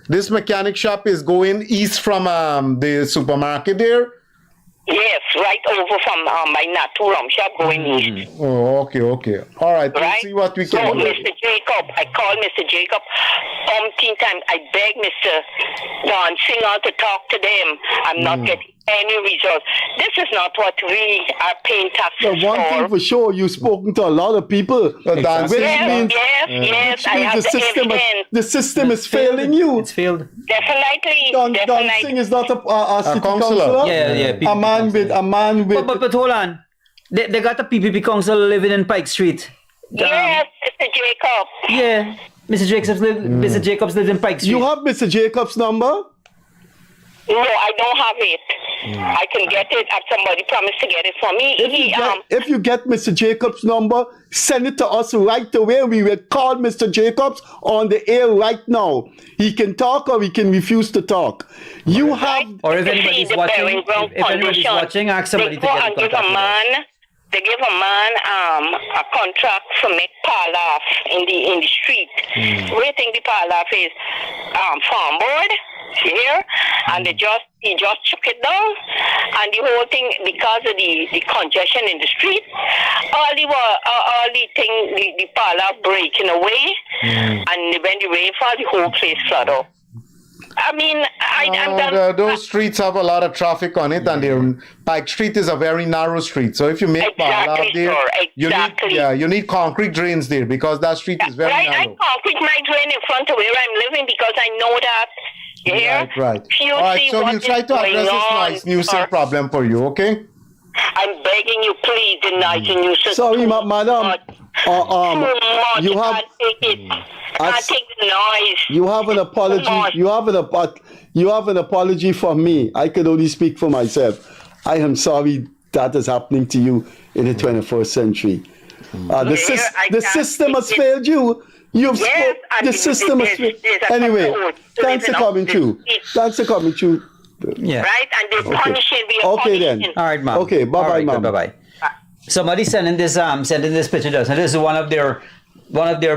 N: this mechanic shop is going east from the supermarket there.
P: Yes, right over from my Naturam shop going east.
N: Oh, okay. All right, we'll see what we can do.
P: Mr. Jacob, I called Mr. Jacob umpteen times. I begged Mr. Don Singer to talk to them. I'm not getting any results. This is not what we are paying taxes
B: one thing for sure, you've spoken to a lot of people.
P: Yes, I have the evidence.
B: The system is failing you.
J: It's failed.
P: Definitely.
B: Don Singh is not a city councillor.
J: Yeah.
B: A man with.
J: But hold on. They got a PPP council living in Pike Street.
P: Yes, Mr. Jacob.
J: Yeah, Mr. Jacobs lives in Pike Street.
B: You have Mr. Jacobs' number?
P: No, I don't have it. I can get it. Somebody promised to get it for me.
B: If you get Mr. Jacobs' number, send it to us right away. We will call Mr. Jacobs on the air right now. He can talk or he can refuse to talk. You have...
J: Or if anybody's watching, ask somebody to get in contact.
P: They give a man a contract to make parlaf in the street. What do you think the parlaf is? Farm board, here, and he just took it down, and the whole thing, because of the congestion in the street, all the parlaf breaking away, and when the rain falls, the whole place flood up. I mean,
N: those streets have a lot of traffic on it, and Pike Street is a very narrow street. So if you make parlaf there, you need concrete drains there because that street is very narrow.
P: I concrete my drain in front of where I'm living because I know that.
N: Right. All right, so we'll try to address this noise nuisance problem for you, okay?
P: I'm begging you, please, the noise nuisance.
B: Sorry, madam. You have...
P: Can't take it. Can't take the noise.
B: You have an apology. You have an apology from me. I can only speak for myself. I am sorry that is happening to you in the 21st century. The system has failed you. The system has failed. Anyway, thanks for coming through. Thanks for coming through.
J: Yeah.
P: Right? And they punishing.
B: Okay then.
J: All right, ma'am.
B: Okay, bye-bye, ma'am.
J: Bye-bye. Somebody sending this picture to us. And this is one of their marina.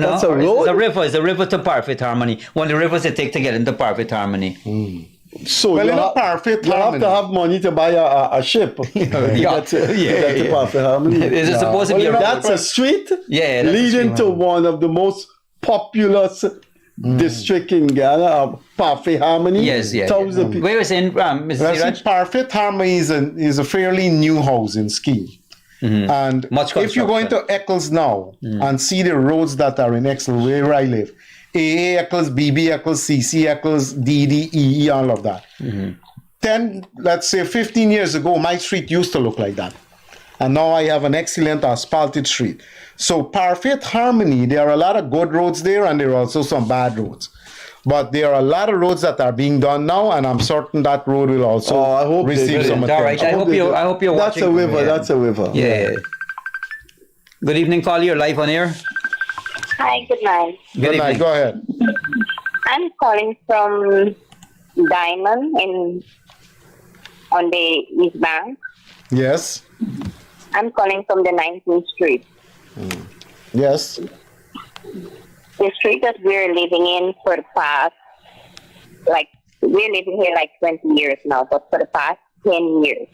B: That's a road?
J: It's a river to Parfait Harmony. One of the rivers they take to get into Parfait Harmony.
B: So
N: Well,
B: you
N: in a
B: have
N: perfect
B: to
N: harmony.
B: have money to buy a ship. That's Parfait Harmony.
J: Is it supposed to be a road?
B: That's a street
J: Yeah, that's a
B: leading
J: street.
B: to one of the most populous district in Ghana, Parfait Harmony.
J: Yes.
B: Thousands of people.
J: Where was in Mr.
N: Well,
J: Siraj?
N: see, Parfait Harmony is a fairly new housing scheme. And
J: Much
N: if you go into Eccles now and see the roads that are in Eccles, where I live, AA Eccles, BB Eccles, CC Eccles, DD, EE, all of that. 15 years ago, my street used to look like that. And now I have an excellent asphalted street. So Parfait Harmony, there are a lot of good roads there and there are also some bad roads. But there are a lot of roads that are being done now, and I'm certain that road will also receive some attention.
J: All right. I hope you're watching.
B: That's a river.
J: Yeah. Good evening, Polly. You're live on air.
P: Hi, good night.
N: Good night. Go ahead.
P: I'm calling from Diamond on the East Bank.
N: Yes.
P: I'm calling from the 19th Street.
N: Yes.
P: The street that we're living in for the past, we're living here 20 years now, but for the past 10 years.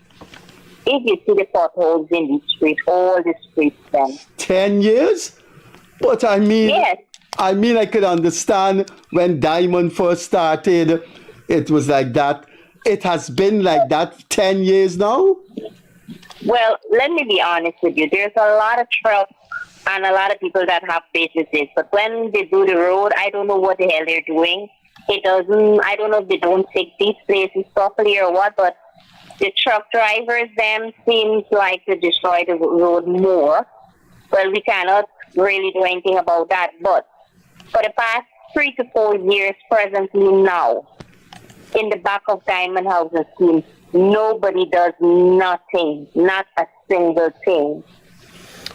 P: If you see the potholes in the street, all the streets then.
B: 10 years? But I mean,
P: yes.
B: I could understand when Diamond first started, it was like that. It has been like that 10 years now?
P: Well, let me be honest with you. There's a lot of trucks and a lot of people that have businesses. But when they do the road, I don't know what the hell they're doing. I don't know if they don't take these places properly or what, but the truck drivers, them, seems like to destroy the road more. Well, we cannot really do anything about that. But for the past 3 to 4 years, presently now, in the back of Diamond Housing Scheme, nobody does nothing, not a single thing.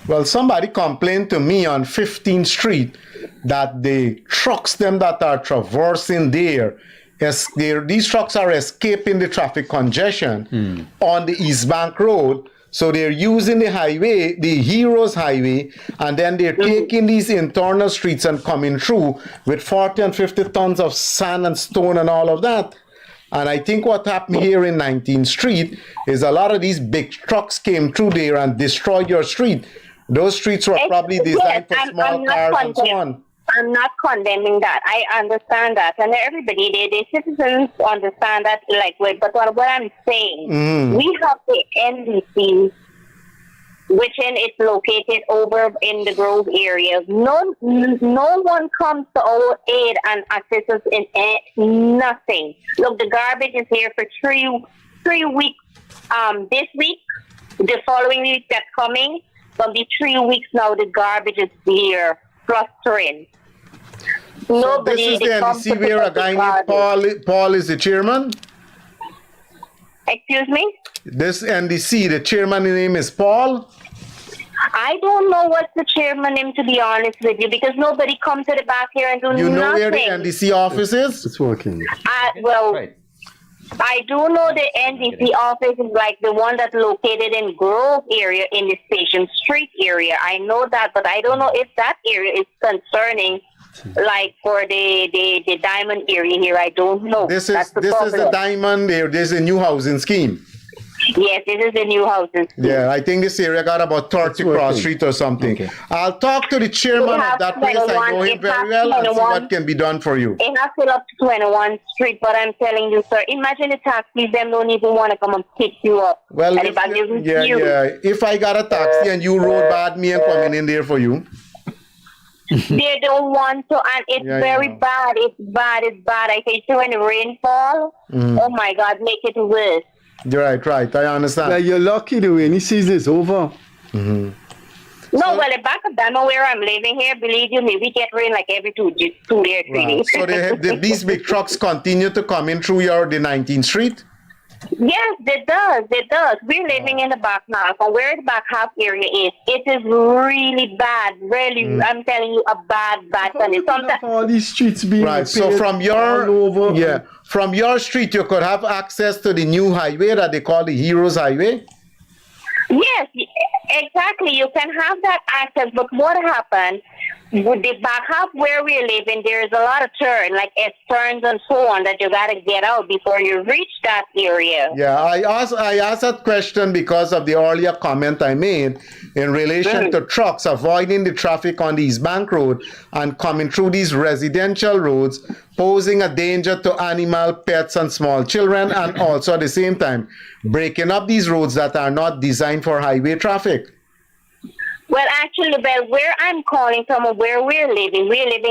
N: Well, somebody complained to me on 15th Street that the trucks them that are traversing these trucks are escaping the traffic congestion on the East Bank Road. So they're using the highway, the Heroes Highway, and then they're taking these internal streets and coming through with 40 and 50 tons of sand and stone and all of that. And I think what happened here in 19th Street is a lot of these big trucks came through there and destroyed your street. Those streets were probably designed for small cars and so on.
P: I'm not condemning that. I understand that. And everybody, the citizens understand that. But what I'm saying, we have the NDC, which it's located over in the Grove area. No one comes to our aid and assist us in nothing. Look, the garbage is here for three weeks. This week, the following week that's coming, will be 3 weeks now. The garbage is here, clustering. Nobody.
N: So this is the NDC where a guy named Paul is the chairman?
P: Excuse me?
N: This NDC, the chairman name is Paul?
P: I don't know what's the chairman name, to be honest with you, because nobody comes to the back here and do nothing.
N: You know where the NDC office is?
B: It's working.
P: I do know the NDC office is the one that's located in Grove area, in the Station Street area. I know that, but I don't know if that area is concerning, for the Diamond area here. I don't know.
N: This is the Diamond area. There's a new housing scheme.
P: Yes, this is the new housing scheme.
N: Yeah, I think this area got about 30 cross street or something. Okay. I'll talk to the chairman of that place. I know him very well and see what can be done for you.
P: It has to up to 21 Street, but I'm telling you, sir, imagine the taxis, them don't even want to come and pick you up.
N: Well, if I got a taxi and you rode bad, me and coming in there for you.
P: They don't want to, and it's very bad. It's bad. I say, so when the rain falls, oh my God, make it worse.
N: Right, I understand.
B: Well, you're lucky the rainy season is over.
P: No, well, the back of Diamond where I'm living here, believe you me, we get rain every 2 days, 3 days.
N: So these big trucks continue to come in through the 19th Street?
P: Yes, it does. It does. We're living in the back half, and where the back half area is, it is really bad. Really, I'm telling you, a bad condition. Sometimes
B: all these streets being
N: right. So from from your street, you could have access to the new highway that they call the Heroes Highway.
P: Yes, exactly. You can have that access, but what happened? With the back half where we're living, there's a lot of turn, like S-turns and so on, that you got to get out before you reach that area.
N: Yeah, I asked that question because of the earlier comment I made in relation to trucks avoiding the traffic on these bank road and coming through these residential roads, posing a danger to animal, pets, and small children, and also at the same time breaking up these roads that are not designed for highway traffic.
P: Well, actually, where I'm calling from, where we're living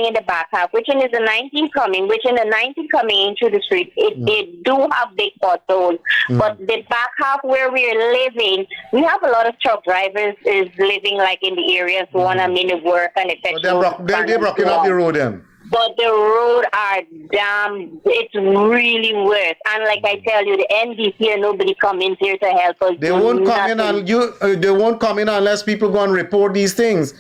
P: in the back half, which is the 19 coming, which in the 19 coming into the street, they do have big potholes. But the back half where we're living, we have a lot of truck drivers is living like in the areas who want to mean work and the petrol.
N: They're blocking up the road then.
P: But the road are damn, it's really worse. And like I tell you, the NDC here, nobody comes here to help us.
N: They won't come in and they won't come in unless people go and report these things.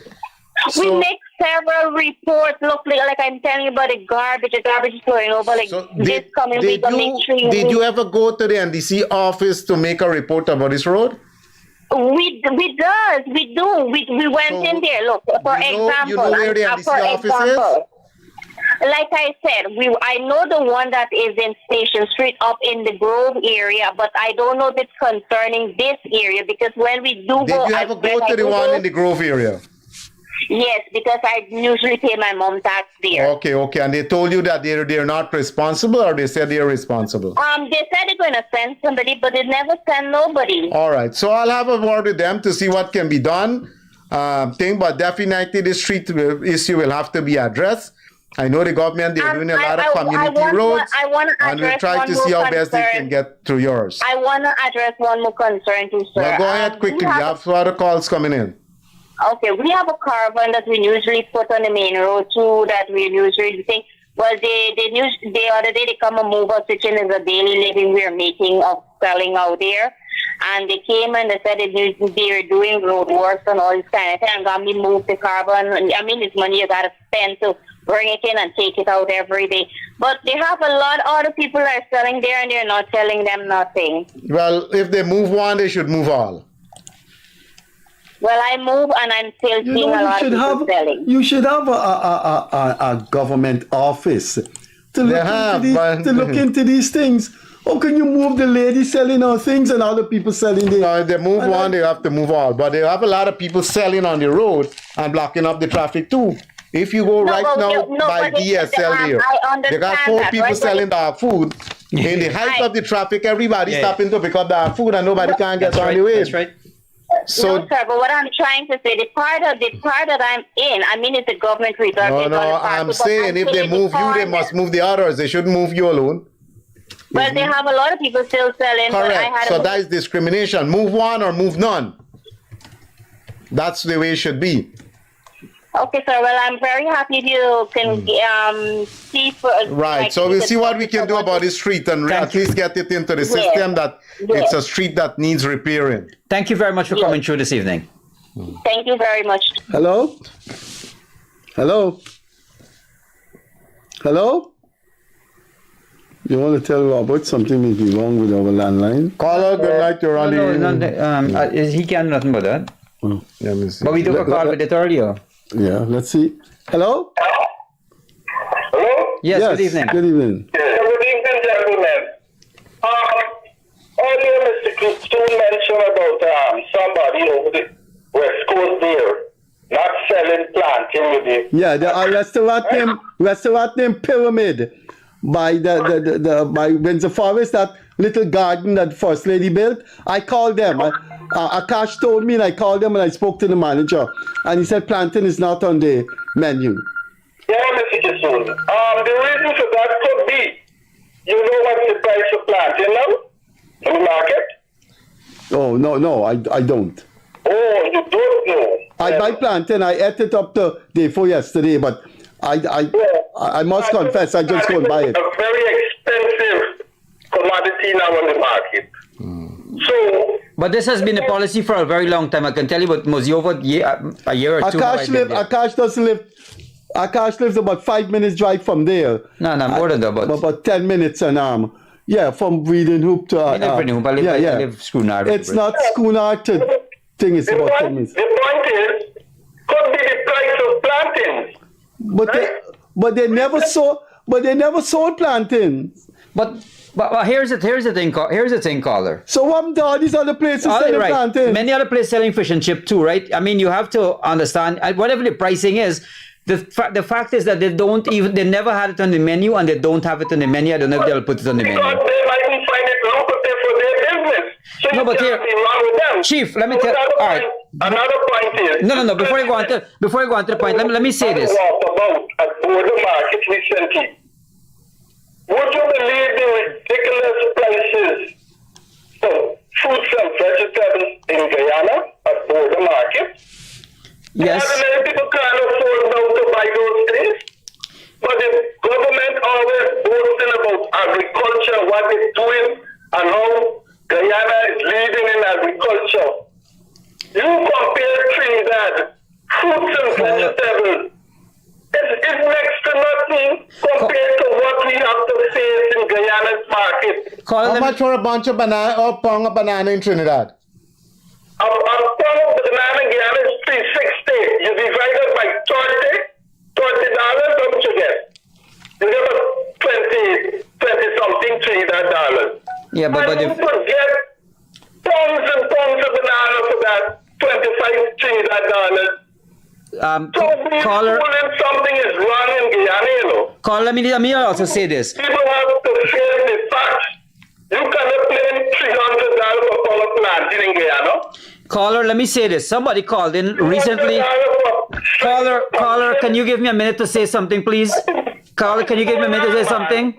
P: We make several reports. Look, like I'm telling you about the garbage is flowing over. Like this coming week,
N: did you ever go to the NDC office to make a report about this road?
P: We do. We went in there. Look, for example,
N: you know where the NDC office is?
P: Like I said, I know the one that is in Station Street up in the Grove area, but I don't know if it's concerning this area because when we do
N: Did you ever go to the one in the Grove area?
P: Yes, because I usually pay my mom tax there.
N: Okay, and they told you that they're not responsible, or they said they're responsible?
P: They said they're going to send somebody, but they never send nobody.
N: All right, so I'll have a word with them to see what can be done. But definitely the street issue will have to be addressed. I know the government, they're doing a lot of community roads, and we'll try to see how best they can get through yours.
P: I want to address one more concern too, sir.
N: Now go ahead quickly, we have other calls coming in.
P: Okay, we have a caravan that we usually put on the main road too, that we usually think, well, the other day they come and move us, which is a daily living we're making of selling out there. And they came and they said they're doing road works and all this kind of thing. And got me moved the caravan. I mean, it's money you got to spend to bring it in and take it out every day. But they have a lot of other people that are selling there and they're not telling them nothing.
N: Well, if they move one, they should move all.
P: Well, I move and I'm still seeing a lot of people selling.
B: You should have a government office to look into these things. How can you move the lady selling her things and other people selling there?
N: No, if they move one, they have to move all. But they have a lot of people selling on the road and blocking up the traffic too. If you go by DSL here, they got 4 people selling dog food. In the height of the traffic, everybody's stopping to pick up dog food and nobody can get on the way.
J: That's right.
N: So,
P: no, sir, but what I'm trying to say, the part that I'm in, I mean, it's a government reserve.
N: No, I'm saying if they move you, they must move the others. They shouldn't move you alone.
P: Well, they have a lot of people still selling.
N: Correct. So that is discrimination. Move one or move none. That's the way it should be.
P: Okay, sir. Well, I'm very happy you can see for.
N: Right.
P: Like,
N: so we'll see what we can do about this street and at least get it into the system that it's a street that needs repairing.
J: Thank you very much for coming through this evening.
P: Thank you very much.
B: Hello? Hello? Hello? You want to tell Robert something may be wrong with our landline?
N: Caller, good night. You're on
J: he can't do nothing about that.
B: Oh.
N: Let me see.
J: But we took a call with it earlier.
B: Yeah, let's see. Hello?
Q: Hello?
J: Yes, good evening.
B: Good evening.
Q: Yes, good evening, gentlemen. Earlier, Mr. Kissoon mentioned about somebody over the West Coast there not selling planting with it.
B: Yeah, the restaurant named Pyramid by by Windsor Forest, that little garden that First Lady built. I called them. Akash told me, and I called them and I spoke to the manager, and he said plantain is not on the menu.
Q: Yeah, Mr. Kissoon. The reason for that could be, you know what's the price of plantain now in the market?
B: Oh no, I don't.
Q: Oh, you don't know.
B: I buy plantain. I ate it up the day before yesterday, but I must confess, I just couldn't buy it.
Q: A very expensive commodity see now on the market. So,
J: but this has been a policy for a very long time. I can tell you, but mostly over a year or two.
B: Akash lives about 5 minutes drive from there.
J: No, more than that.
B: About 10 minutes and from Breeding Hoop to
J: I live Schoonard.
B: It's not Schoonard to thing. It's about 10 minutes.
Q: The point is, could be the price of plantains.
B: But they never sold plantains.
J: But here's the thing, caller.
B: So what are these other places selling plantains?
J: Many other places selling fish and chip too, right? I mean, you have to understand whatever the pricing is. The fact is that they never had it on the menu, and they don't have it on the menu. I don't know if they'll put it on the menu.
Q: Because they mightn't find it lucrative for their business. So
J: no, but here,
Q: be wrong with them.
J: Chief, let me tell. All right.
Q: Another point is.
J: No. Before you go on to the point, let me say this.
Q: Walked about at border market recently. Would you believe the ridiculous prices for fruits and vegetables in Guyana at border market?
J: Yes.
Q: Many people can't afford now to buy those things. But the government always boasting about agriculture, what it's doing, and how Guyana is leading in agriculture. You compare Trinidad, fruits and vegetables. It's next to nothing compared to what we have to face in Guyana's market.
N: How much for a bunch of banana or pound of banana in Trinidad?
Q: A pound of banana in Guyana is $3.60. You divide it by $30, how much you get? You get about 20 something Trinidad dollars.
J: Yeah, but
Q: you could get tons and tons of banana for that 25 Trinidad dollars.
J: Caller,
Q: something is wrong in Guyana, you know.
J: Caller, let me also say this.
Q: People have to face the facts. You cannot pay $300 for pound of plantain in Guyana.
J: Caller, let me say this. Somebody called in recently. Caller, can you give me a minute to say something, please? Caller, can you give me a minute to say something?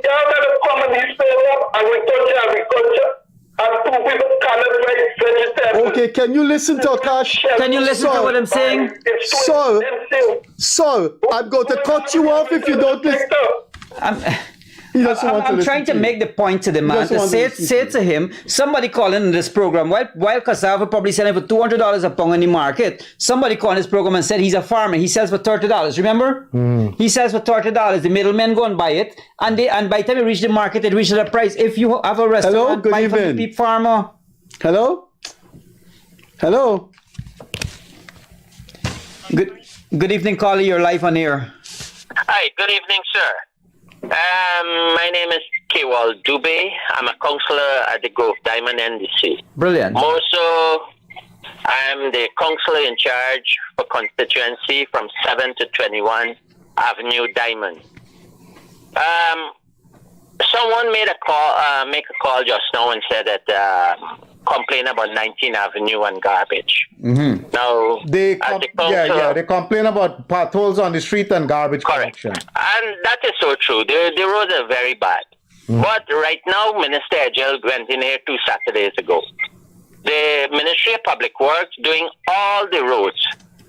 B: Okay, can you listen to Akash?
J: Can you listen to what I'm saying?
B: Sir, I'm going to cut you off if you don't listen.
J: I'm trying to make the point to the man, to say to him, somebody calling in this program, while cassava probably selling for $200 a pound in the market, somebody called this program and said he's a farmer, he sells for $30, remember? He sells for $30, the middlemen go and buy it, and by the time you reach the market, it reaches a price. If you have a restaurant, buy from the farmer.
B: Hello?
J: Good evening, caller, you're live on air.
R: Hi, good evening, sir. My name is Kewal Dubé. I'm a counselor at the Grove Diamond NDC.
J: Brilliant.
R: More so, I'm the counselor in charge for constituency from 7 to 21 Avenue Diamond. Someone made a call just now and said that complain about 19th Avenue and garbage. Now,
N: they complain about potholes on the street and garbage collection.
R: And that is so true. The roads are very bad. But right now, Minister Ejel went in here 2 Saturdays ago. The Ministry of Public Works doing all the roads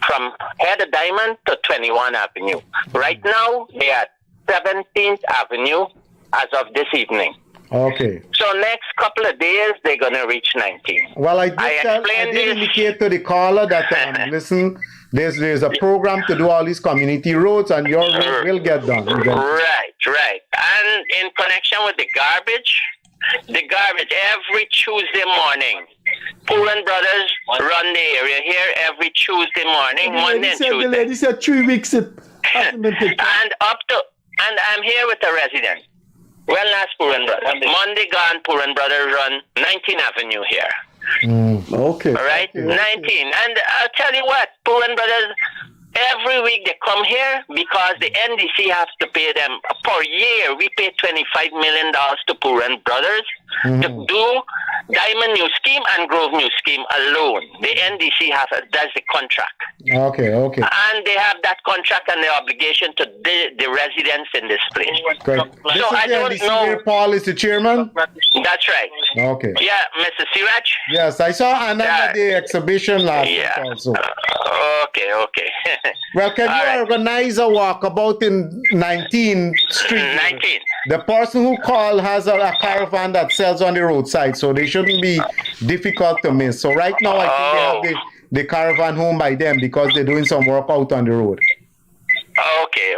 R: from Head of Diamond to 21 Avenue. Right now, they are 17th Avenue as of this evening.
N: Okay.
R: So next couple of days, they're going to reach 19.
N: Well, I did indicate to the caller that, listen, there's a program to do all these community roads, and your road will get done.
R: Right. And in connection with the garbage every Tuesday morning, Pooran Brothers run the area here every Tuesday morning, Monday and Tuesday.
B: The lady said 3 weeks it hasn't been picked.
R: And I'm here with a resident. Well, that's Pooran Brothers. Monday gone, Pooran Brothers run 19th Avenue here.
B: Okay.
R: All right, 19. And I'll tell you what, Pooran Brothers, every week they come here because the NDC has to pay them. Per year, we pay $25 million to Pooran Brothers to do Diamond New Scheme and Grove New Scheme alone. The NDC does the contract.
N: Okay.
R: And they have that contract and the obligation to the residents in this place.
N: Great.
R: So I don't know.
N: Where Paul is the chairman?
R: That's right.
N: Okay.
R: Yeah, Mr. Siraj?
N: Yes, I saw Anna at the exhibition last week also.
R: Okay.
N: Well, can you organize a walkabout in 19th Street? The person who called has a caravan that sells on the roadside, so they shouldn't be difficult to miss. So right now, I think they have the caravan home by them because they're doing some work out on the road.
R: Okay.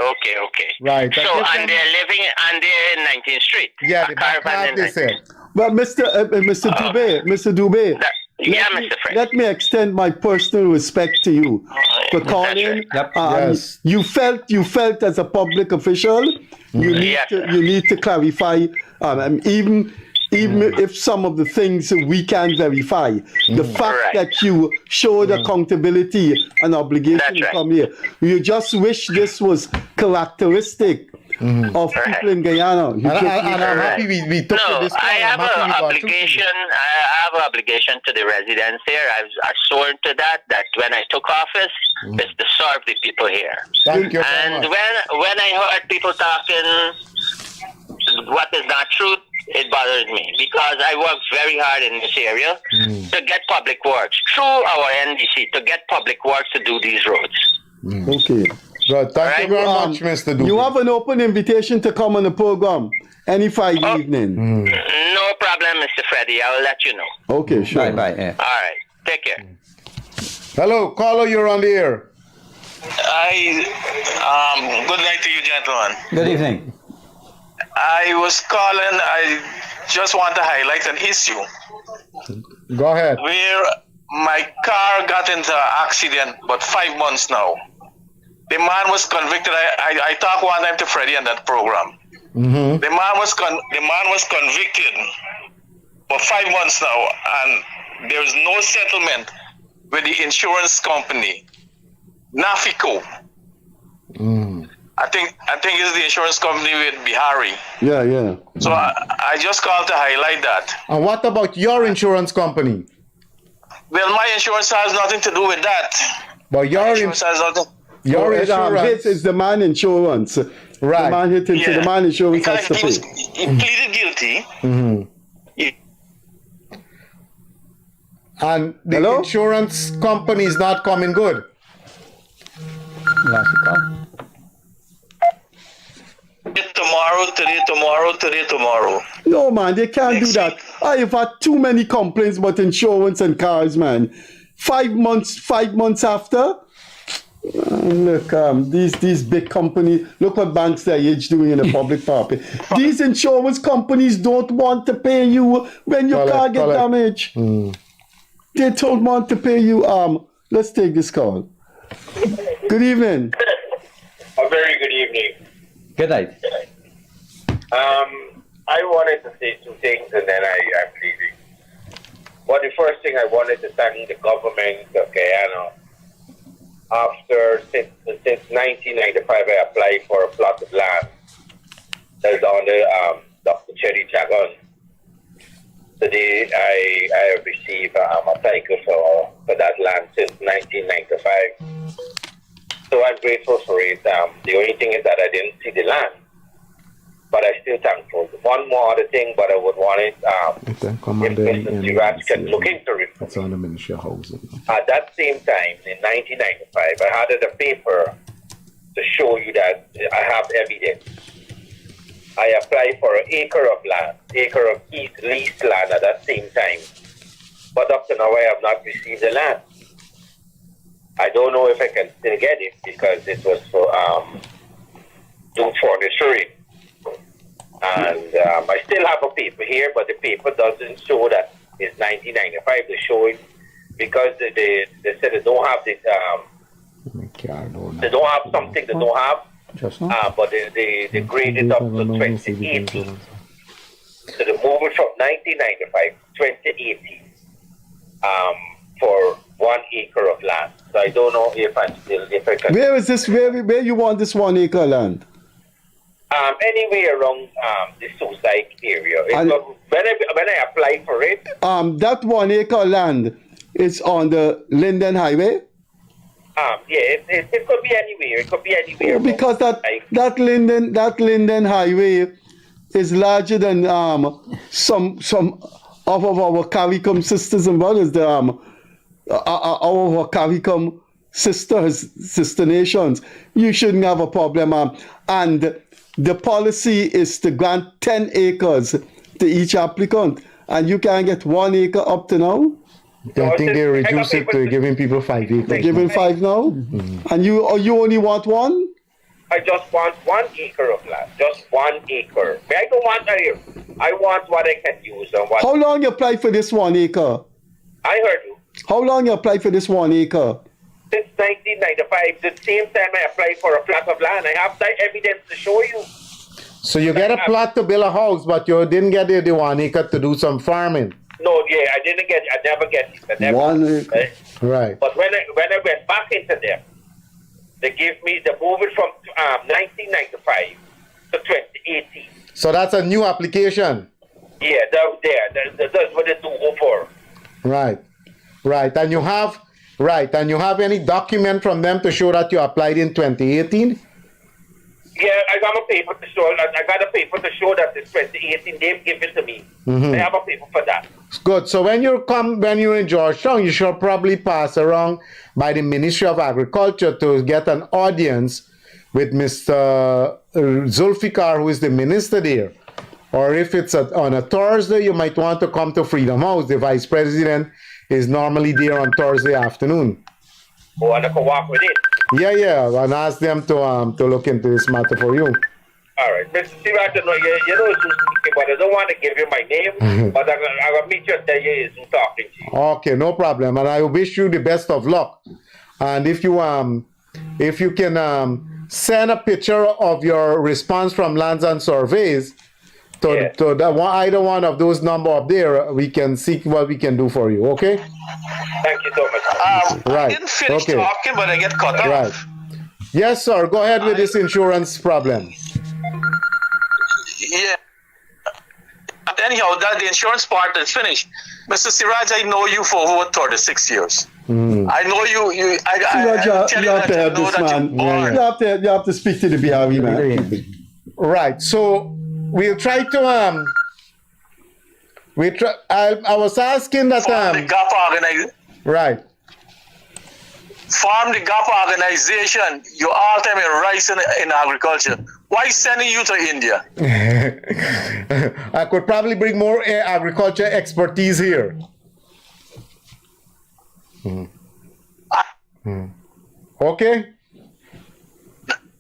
N: Right.
R: So, and they're living, and they're in 19th Street.
N: Yeah, the
R: caravan
N: they said.
B: But Mr. Dubé, let me extend my personal respect to you for calling.
N: Yes.
B: You felt as a public official, you need to clarify, even if some of the things we can verify, the fact that you showed accountability and obligation to come here. You just wish this was characteristic of people in Guyana.
N: And I'm happy we took this call.
R: I have an obligation. I have an obligation to the residents here. I've sworn to that when I took office, is to serve the people here.
N: Thank you.
R: And when I heard people talking what is not true, it bothers me because I worked very hard in this area to get public works through our NDC to get public works to do these roads.
B: Okay.
N: Good. Thank you very much, Mr. Dubé.
B: You have an open invitation to come on the program any Friday evening.
R: No problem, Mr. Freddie. I will let you know.
B: Okay, sure.
J: Bye.
R: All right. Take care.
N: Hello, caller, you're on the air.
S: Good night to you, gentlemen.
J: Good evening.
S: I was calling. I just want to highlight an issue.
N: Go ahead.
S: Where my car got into an accident, but 5 months now. The man was convicted. I talked one time to Freddie on that program. The man was convicted for 5 months now, and there is no settlement with the insurance company, Nafico. I think it's the insurance company with Bihari.
B: Yeah.
S: So I just called to highlight that.
N: And what about your insurance company?
S: Well, my insurance has nothing to do with that.
N: But your
S: insurance has nothing.
N: Your insurance
B: hit is the man insurance.
N: Right.
B: The man hit into the man insurance has to pay.
S: He pleaded guilty.
N: And the insurance company is not coming good.
S: Tomorrow.
B: No, man, they can't do that. I've had too many complaints about insurance and cars, man. 5 months after. Look, these big companies, look what banks their age doing in the public property. These insurance companies don't want to pay you when your car get damaged. They don't want to pay you. Let's take this call. Good evening.
T: A very good evening.
J: Good night.
T: I wanted to say two things and then I'm leaving. Well, the first thing I wanted to thank the government of Guyana. Since 1995, I applied for a plot of land that's under Dr. Cherry Jagan. Today, I have received a title for that land since 1995. So I'm grateful for it. The only thing is that I didn't see the land, but I'm still thankful. One more other thing, but I would want it if Mr. Siraj can look into it.
K: It's on the Ministry of Housing.
T: At that same time, in 1995, I added a paper to show you that I have evidence. I applied for an acre of leased land at that same time. But up to now, I have not received the land. I don't know if I can still get it because it was for furnituring. And I still have a paper here, but the paper doesn't show that it's 1995. They show it because they said they don't have this. They don't have something they don't have. But they graded up to 2018. So they moved it from 1995 to 2018 for 1 acre of land. So I don't know if I can.
B: Where is this? Where you want this 1 acre land?
T: Anywhere around the Suicide area. When I applied for it.
B: That 1 acre land is on the Linden Highway.
T: It could be anywhere. It could be anywhere.
B: Because that Linden Highway is larger than some of our CARICOM sisters and brothers. Our CARICOM sister nations. You shouldn't have a problem. And the policy is to grant 10 acres to each applicant, and you can get 1 acre up to now.
N: I think they reduce it to giving people 5 acres.
B: They're giving 5 now, and you only want 1.
T: I just want 1 acre of land, just 1 acre. I don't want I want what I can use and what.
B: How long you apply for this 1 acre?
T: I heard you.
B: How long you apply for this 1 acre?
T: Since 1995, the same time I applied for a plot of land. I have that evidence to show you.
N: So you get a plot to build a house, but you didn't get the 1 acre to do some farming.
T: No, yeah, I never get it. I never,
B: 1 acre.
N: Right.
T: But when I went back into them, they moved it from 1995 to 2018.
N: So that's a new application.
T: Yeah, that's what they do for.
N: Right. And you have any document from them to show that you applied in 2018?
T: Yeah, I got a paper to show. I got a paper to show that it's 2018. They've given it to me. I have a paper for that.
N: Good. So when you're in Georgetown, you should probably pass around by the Ministry of Agriculture to get an audience with Mr. Zulfikar, who is the minister there. Or if it's on a Thursday, you might want to come to Freedom House. The Vice President is normally there on Thursday afternoon.
T: Oh, and I can walk with it.
N: Yeah, and ask them to look into this matter for you.
T: All right, Mr. Siraj, you know who's speaking, but I don't want to give you my name, but I'm going to meet you and tell you who's talking to you.
N: Okay, no problem, and I wish you the best of luck. And if you can send a picture of your response from Lands and Surveys to either one of those number up there, we can see what we can do for you. Okay.
T: Thank you so much.
N: Right.
S: I didn't finish talking, but I get cut off.
N: Right. Yes, sir. Go ahead with this insurance problem.
S: Yeah. Anyhow, the insurance part is finished. Mr. Siraj, I know you for over 36 years. I know you.
B: You have to help this man. You have to speak to the BRE man.
N: Right. So we'll try to I was asking that
S: the GAP
N: right.
S: Farm the GAP organization, you all time in rice in agriculture. Why sending you to India?
N: I could probably bring more agriculture expertise here. Okay?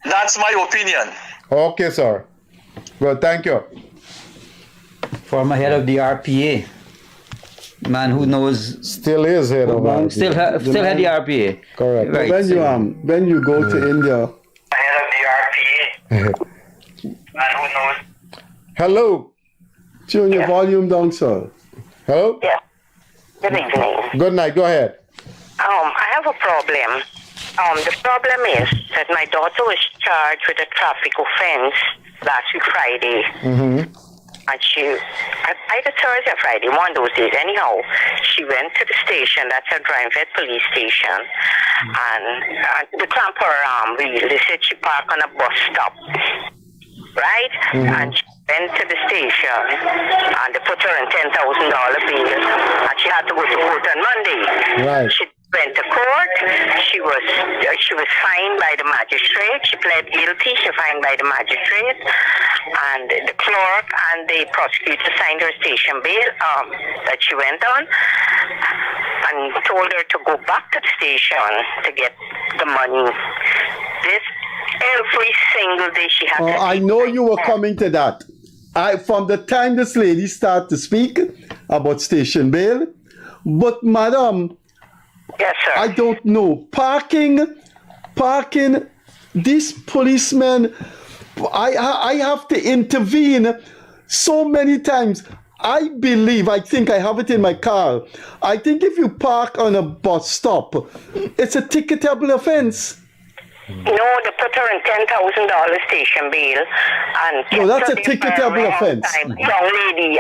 S: That's my opinion.
N: Okay, sir. Well, thank you.
J: Former head of the RPA. Man who knows.
N: Still is head of RPA.
J: Still head the RPA.
N: Correct.
B: Right. When you go to India.
T: Head of the RPA. Man who knows.
N: Hello.
B: Tune your volume down, sir.
N: Hello?
P: Yeah. Good evening.
N: Good night. Go ahead.
P: I have a problem. The problem is that my daughter was charged with a traffic offense last week Friday. And either Thursday or Friday, one of those days. Anyhow, she went to the station, that's a Dryinfed police station, and the clamp her arm, they said she parked on a bus stop, right? And she went to the station, and they put her in $10,000 bail, and she had to go to court on Monday.
N: Right.
P: She went to court. She was fined by the magistrate. She pled guilty. She fined by the magistrate, and the clerk and the prosecutor signed her station bail that she went on, and told her to go back to the station to get the money. This every single day she had.
B: I know you were coming to that. From the time this lady started to speak about station bail, but madam.
P: Yes, sir.
B: I don't know. Parking, these policemen, I have to intervene so many times. I think I have it in my car. I think if you park on a bus stop, it's a ticketable offense.
P: No, they put her in $10,000 station bail. And
B: no, that's a ticketable offense.
P: Young lady,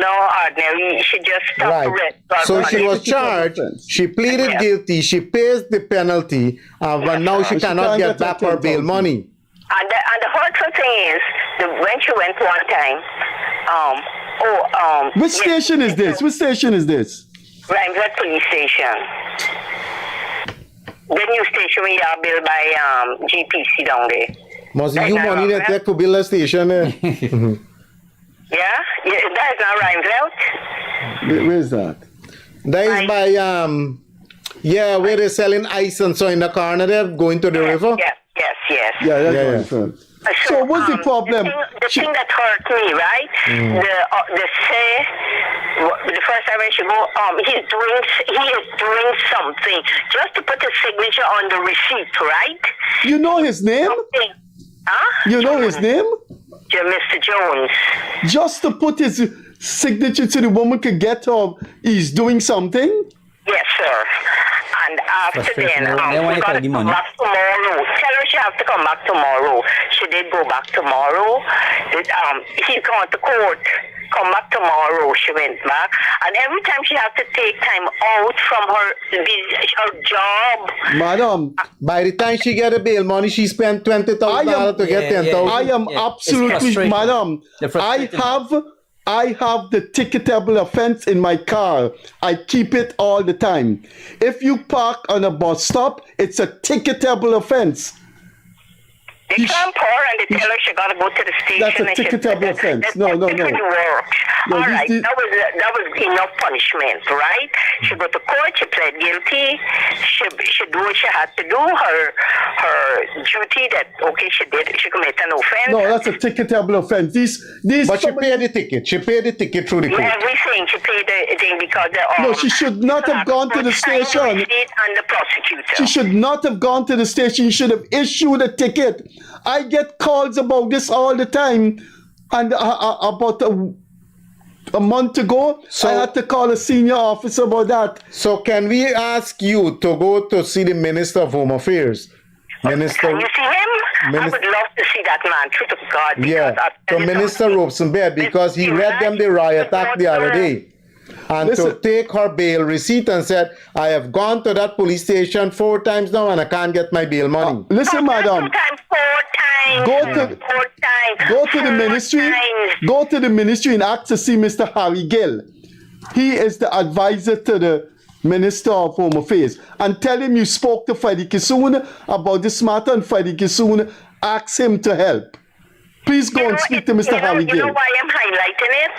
P: no ordinary. She just stopped
N: right. So she was charged. She pleaded guilty. She pays the penalty, but now she cannot get back her bail money.
P: And the hurtful thing is, when she went one time,
B: which station is this? Which station is this?
P: Rhinebeck Police Station. The new station we are built by GPC down there.
N: Must you money that take to build a station?
P: Yeah, that is not rhymes out.
B: Where is that?
N: That is by where they're selling ice and so in the corner there, going to the river.
P: Yes.
B: Yeah, that's right. So what's the problem?
P: The thing that hurt me, right? The first time when she go, he is doing something just to put a signature on the receipt, right?
B: You know his name?
P: Huh?
B: You know his name?
P: Mr. Jones.
B: Just to put his signature so the woman could get her, he's doing something?
P: Yes, sir. And after then, she got to come back tomorrow. Tell her she has to come back tomorrow. She did go back tomorrow. He's gone to court. Come back tomorrow. She went back. And every time she has to take time out from her job.
N: Madam, by the time she get a bail money, she spent $20,000 to get $10,000.
B: I am absolutely, madam, I have the ticketable offense in my car. I keep it all the time. If you park on a bus stop, it's a ticketable offense.
P: They come for her and they tell her she got to go to the station.
B: That's a ticketable offense. No.
P: All right, that was enough punishment, right? She go to court, she pled guilty, she do what she had to do, her duty that, okay, she committed an offense.
B: No, that's a ticketable offense.
N: But she paid the ticket. She paid the ticket through the court.
P: Everything, she paid the thing because
B: no, she should not have gone to the station.
P: And the prosecutor.
B: She should not have gone to the station. You should have issued a ticket. I get calls about this all the time, and about a month ago, I had to call a senior officer about that.
N: So can we ask you to go to see the Minister of Home Affairs?
P: Can you see him? I would love to see that man, truth of God.
N: Yeah, to Minister Rosenberg, because he read them the riot act the other day. And to take her bail receipt and said, I have gone to that police station 4 times now and I can't get my bail money.
B: Listen, madam. Go to the ministry. Go to the ministry and ask to see Mr. Harry Gill. He is the advisor to the Minister of Home Affairs. And tell him you spoke to Freddie Kissoon about this matter, and Freddie Kissoon asked him to help. Please go and speak to Mr. Harry Gill.
P: You know why I'm highlighting it?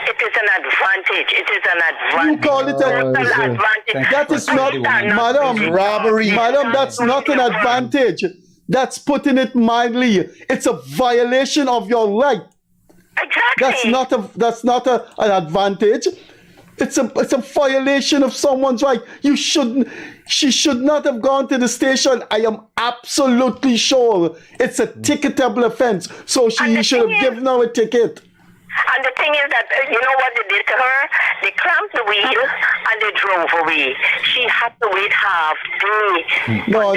P: It is an advantage. It is an advantage.
B: You call it advantage. That is not, madam, robbery. Madam, that's not an advantage. That's putting it mildly. It's a violation of your right.
P: Exactly.
B: That's not an advantage. It's a violation of someone's right. She should not have gone to the station. I am absolutely sure it's a ticketable offense. So she should have given her a ticket.
P: And the thing is that, you know what they did to her? They clamped the wheel and they drove away. She had to wait half day.
B: No,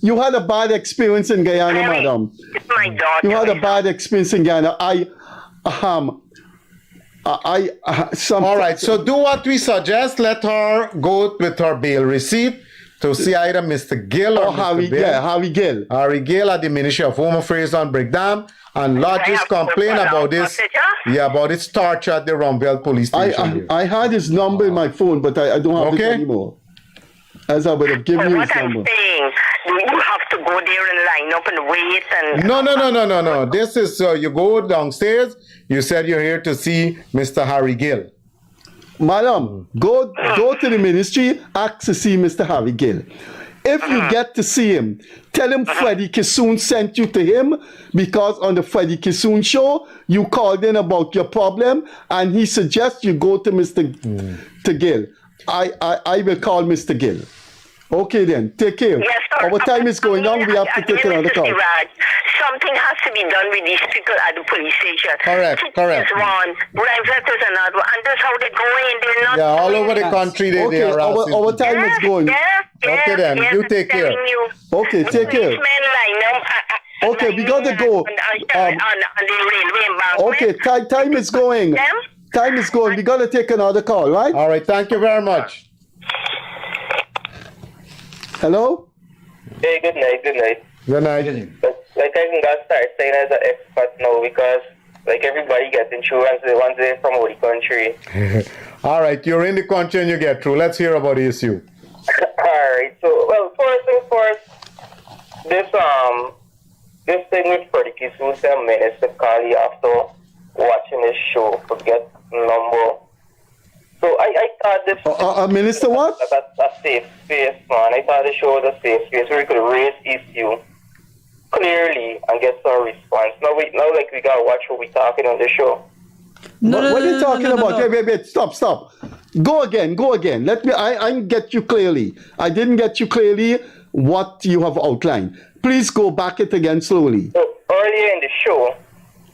B: you had a bad experience in Guyana, madam.
P: It's my daughter.
B: You had a bad experience in Guyana.
N: All right, so do what we suggest. Let her go with her bail receipt to see either Mr. Gill or
B: Harry Gill.
N: Harry Gill at the Ministry of Home Affairs on Brickdam, and lodge his complaint about this. Yeah, about his torture at the Rumbell police station.
B: I had his number in my phone, but I don't have it anymore. As I would have given you his number.
P: I'm saying, you have to go there and line up and wait and...
N: No. This is, you go downstairs, you said you're here to see Mr. Harry Gill.
B: Madam, go to the ministry, ask to see Mr. Harry Gill. If you get to see him, tell him Freddie Kissoon sent you to him, because on the Freddie Kissoon show, you called in about your problem, and he suggests you go to Mr. Gill. I will call Mr. Gill. Okay then, take care.
P: Yes, sir.
B: Our time is going on. We have to take another call.
P: Something has to be done with these people at the police station.
N: Correct.
P: Is one, private is another one, and that's how they go in. They're not.
N: Yeah, all over the country they are.
B: Our time is going.
N: Okay then, you take care.
B: Okay, take care. Okay, we got to go. Okay, time is going. Time is going. We got to take another call, right?
N: All right, thank you very much.
B: Hello?
T: Hey, good night.
N: Good night.
T: Like, I can start saying as an expert now, because like everybody gets insurance once they're from the country.
N: All right, you're in the country and you get through. Let's hear about the issue.
T: All right. So, well, first thing first, this thing with Freddie Kissoon said minister call you after watching this show, forget number. So I thought this
B: minister what?
T: A safe space, man. I thought the show was a safe space where we could raise issue clearly and get some response. Now we gotta watch what we talking on the show.
B: What are you talking about? Wait, stop. Go again. Let me, I get you clearly. I didn't get you clearly what you have outlined. Please go back it again slowly.
T: So earlier in the show,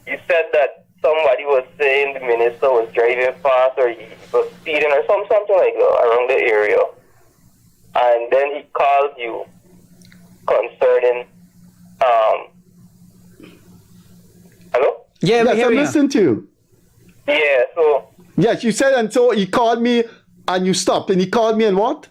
T: you said that somebody was saying the minister was driving fast or he was speeding or something like that around the area. And then he called you concerning, hello?
B: Yes, I'm listening to you.
T: Yeah, so...
B: Yes, you said, and so he called me and you stopped. And he called me and what?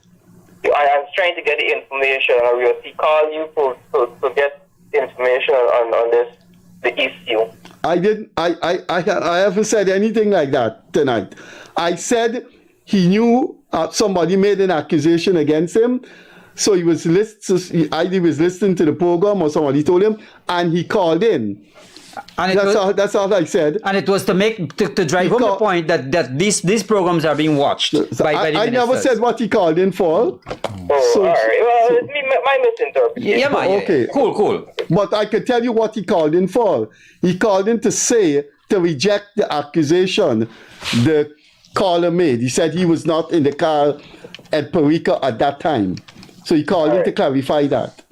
T: I was trying to get the information. He called you to get information on this, the issue.
B: I haven't said anything like that tonight. I said he knew somebody made an accusation against him. So he was either was listening to the program or somebody told him, and he called in.
J: And
B: that's all I said.
J: And it was to drive home the point that these programs are being watched by the
B: I never said what he called in for.
T: All right. Well, it's my misinterpretation.
J: Yeah,
B: okay.
J: Cool.
B: But I can tell you what he called in for. He called in to reject the accusation the caller made. He said he was not in the car at Perica at that time. So he called in to clarify that.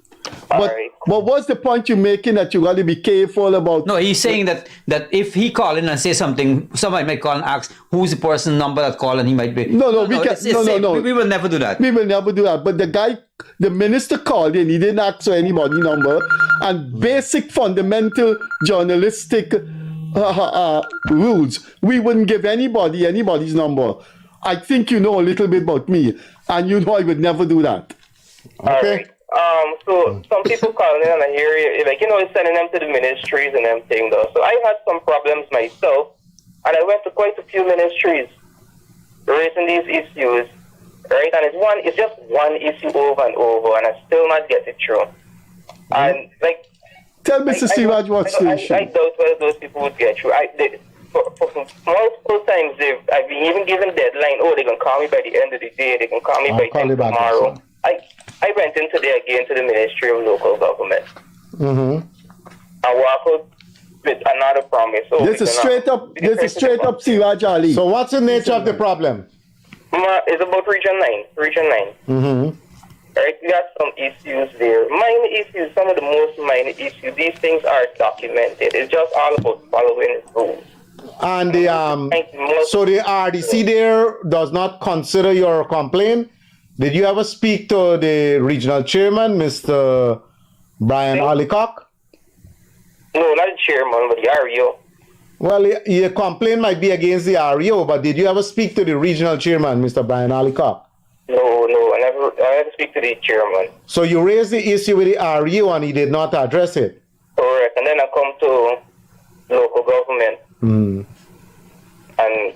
B: But what's the point you're making that you got to be careful about?
J: No, he's saying that if he call in and say something, somebody might call and ask who's the person number that call and he might be.
B: No.
J: We will never do that.
B: We will never do that. But the minister called in. He didn't ask for anybody number. And basic fundamental journalistic rules, we wouldn't give anybody's number. I think you know a little bit about me, and you know I would never do that.
T: Okay. So some people calling in and I hear sending them to the ministries and them thing though. So I had some problems myself, and I went to quite a few ministries raising these issues, right? And it's just one issue over and over, and I still not get it through. And
B: tell Mr. Siraj what's the issue.
T: I doubt whether those people would get through. For multiple times I've been even given deadline. Oh, they're gonna call me by the end of the day. They can call me by tomorrow. I went in today again to the Ministry of Local Government.
B: Mm-hmm.
T: I walked out with another promise.
B: This is straight up Siraj Ali.
N: So what's the nature of the problem?
T: It's about Region 9.
N: Mm-hmm.
T: Right, we got some issues there. Minor issues, some of the most minor issues. These things are documented. It's just all about following rules.
N: And so the RDC there does not consider your complaint? Did you ever speak to the regional chairman, Mr. Brian Allicock?
T: No, not the chairman, but the REO.
N: Well, your complaint might be against the REO, but did you ever speak to the regional chairman, Mr. Brian Allicock?
T: No, I never speak to the chairman.
N: So you raised the issue with the REO and he did not address it?
T: Correct, and then I come to local government.
N: Mm.
T: And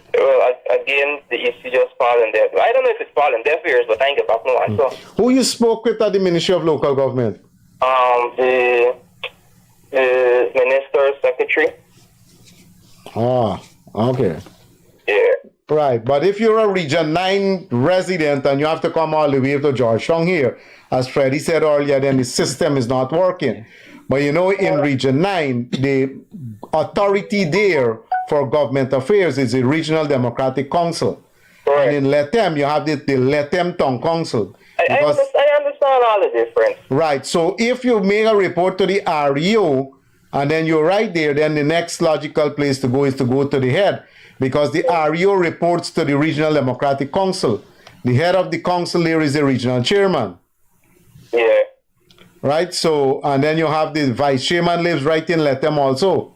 T: again, the issue just falling there. I don't know if it's falling deaf ears, but I ain't get back no answer.
N: Who you spoke with at the Ministry of Local Government?
T: The Minister's Secretary.
N: Ah, okay.
T: Yeah.
N: Right, but if you're a Region 9 resident and you have to come all the way to Georgetown here, as Freddie said earlier, then the system is not working. But in Region 9, the authority there for government affairs is the Regional Democratic Council. Right. And in Letem, you have the Letem Town Council.
T: I understand all the difference.
N: Right, so if you make a report to the REO, and then you're right there, then the next logical place to go is to go to the head, because the REO reports to the Regional Democratic Council. The head of the council there is the regional chairman.
T: Yeah.
N: Right, so, and then you have the vice chairman lives right in Letem also.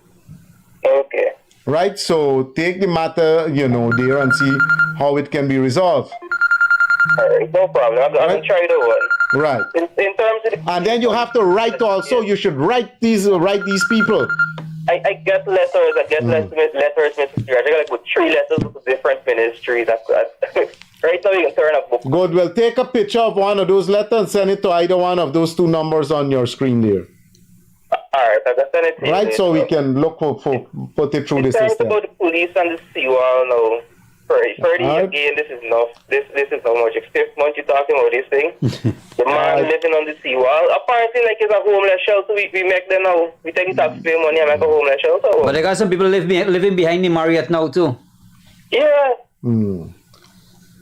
T: Okay.
N: Right, so take the matter, there and see how it can be resolved.
T: All right, no problem. I'm going to try it over.
N: Right.
T: In terms of
N: and then you have to write also. You should write these people.
T: I get letters. I get letters, Mr. Siraj. I got with 3 letters with different ministries. Right now you can turn a book.
N: Good. Well, take a picture of one of those letters and send it to either one of those two numbers on your screen there.
T: Alright, I can send it to you.
N: Right, so we can look for put it through the
T: It's
N: system.
T: about the police and the seawall now. Freddie, again, this is enough. This is how much. 5th month you're talking about this thing. The man living on the seawall. Apparently, like it's a homeless shelter. We make them now. We take taxpayer money and make a homeless shelter.
J: But they got some people living behind the Marriott now too.
T: Yeah.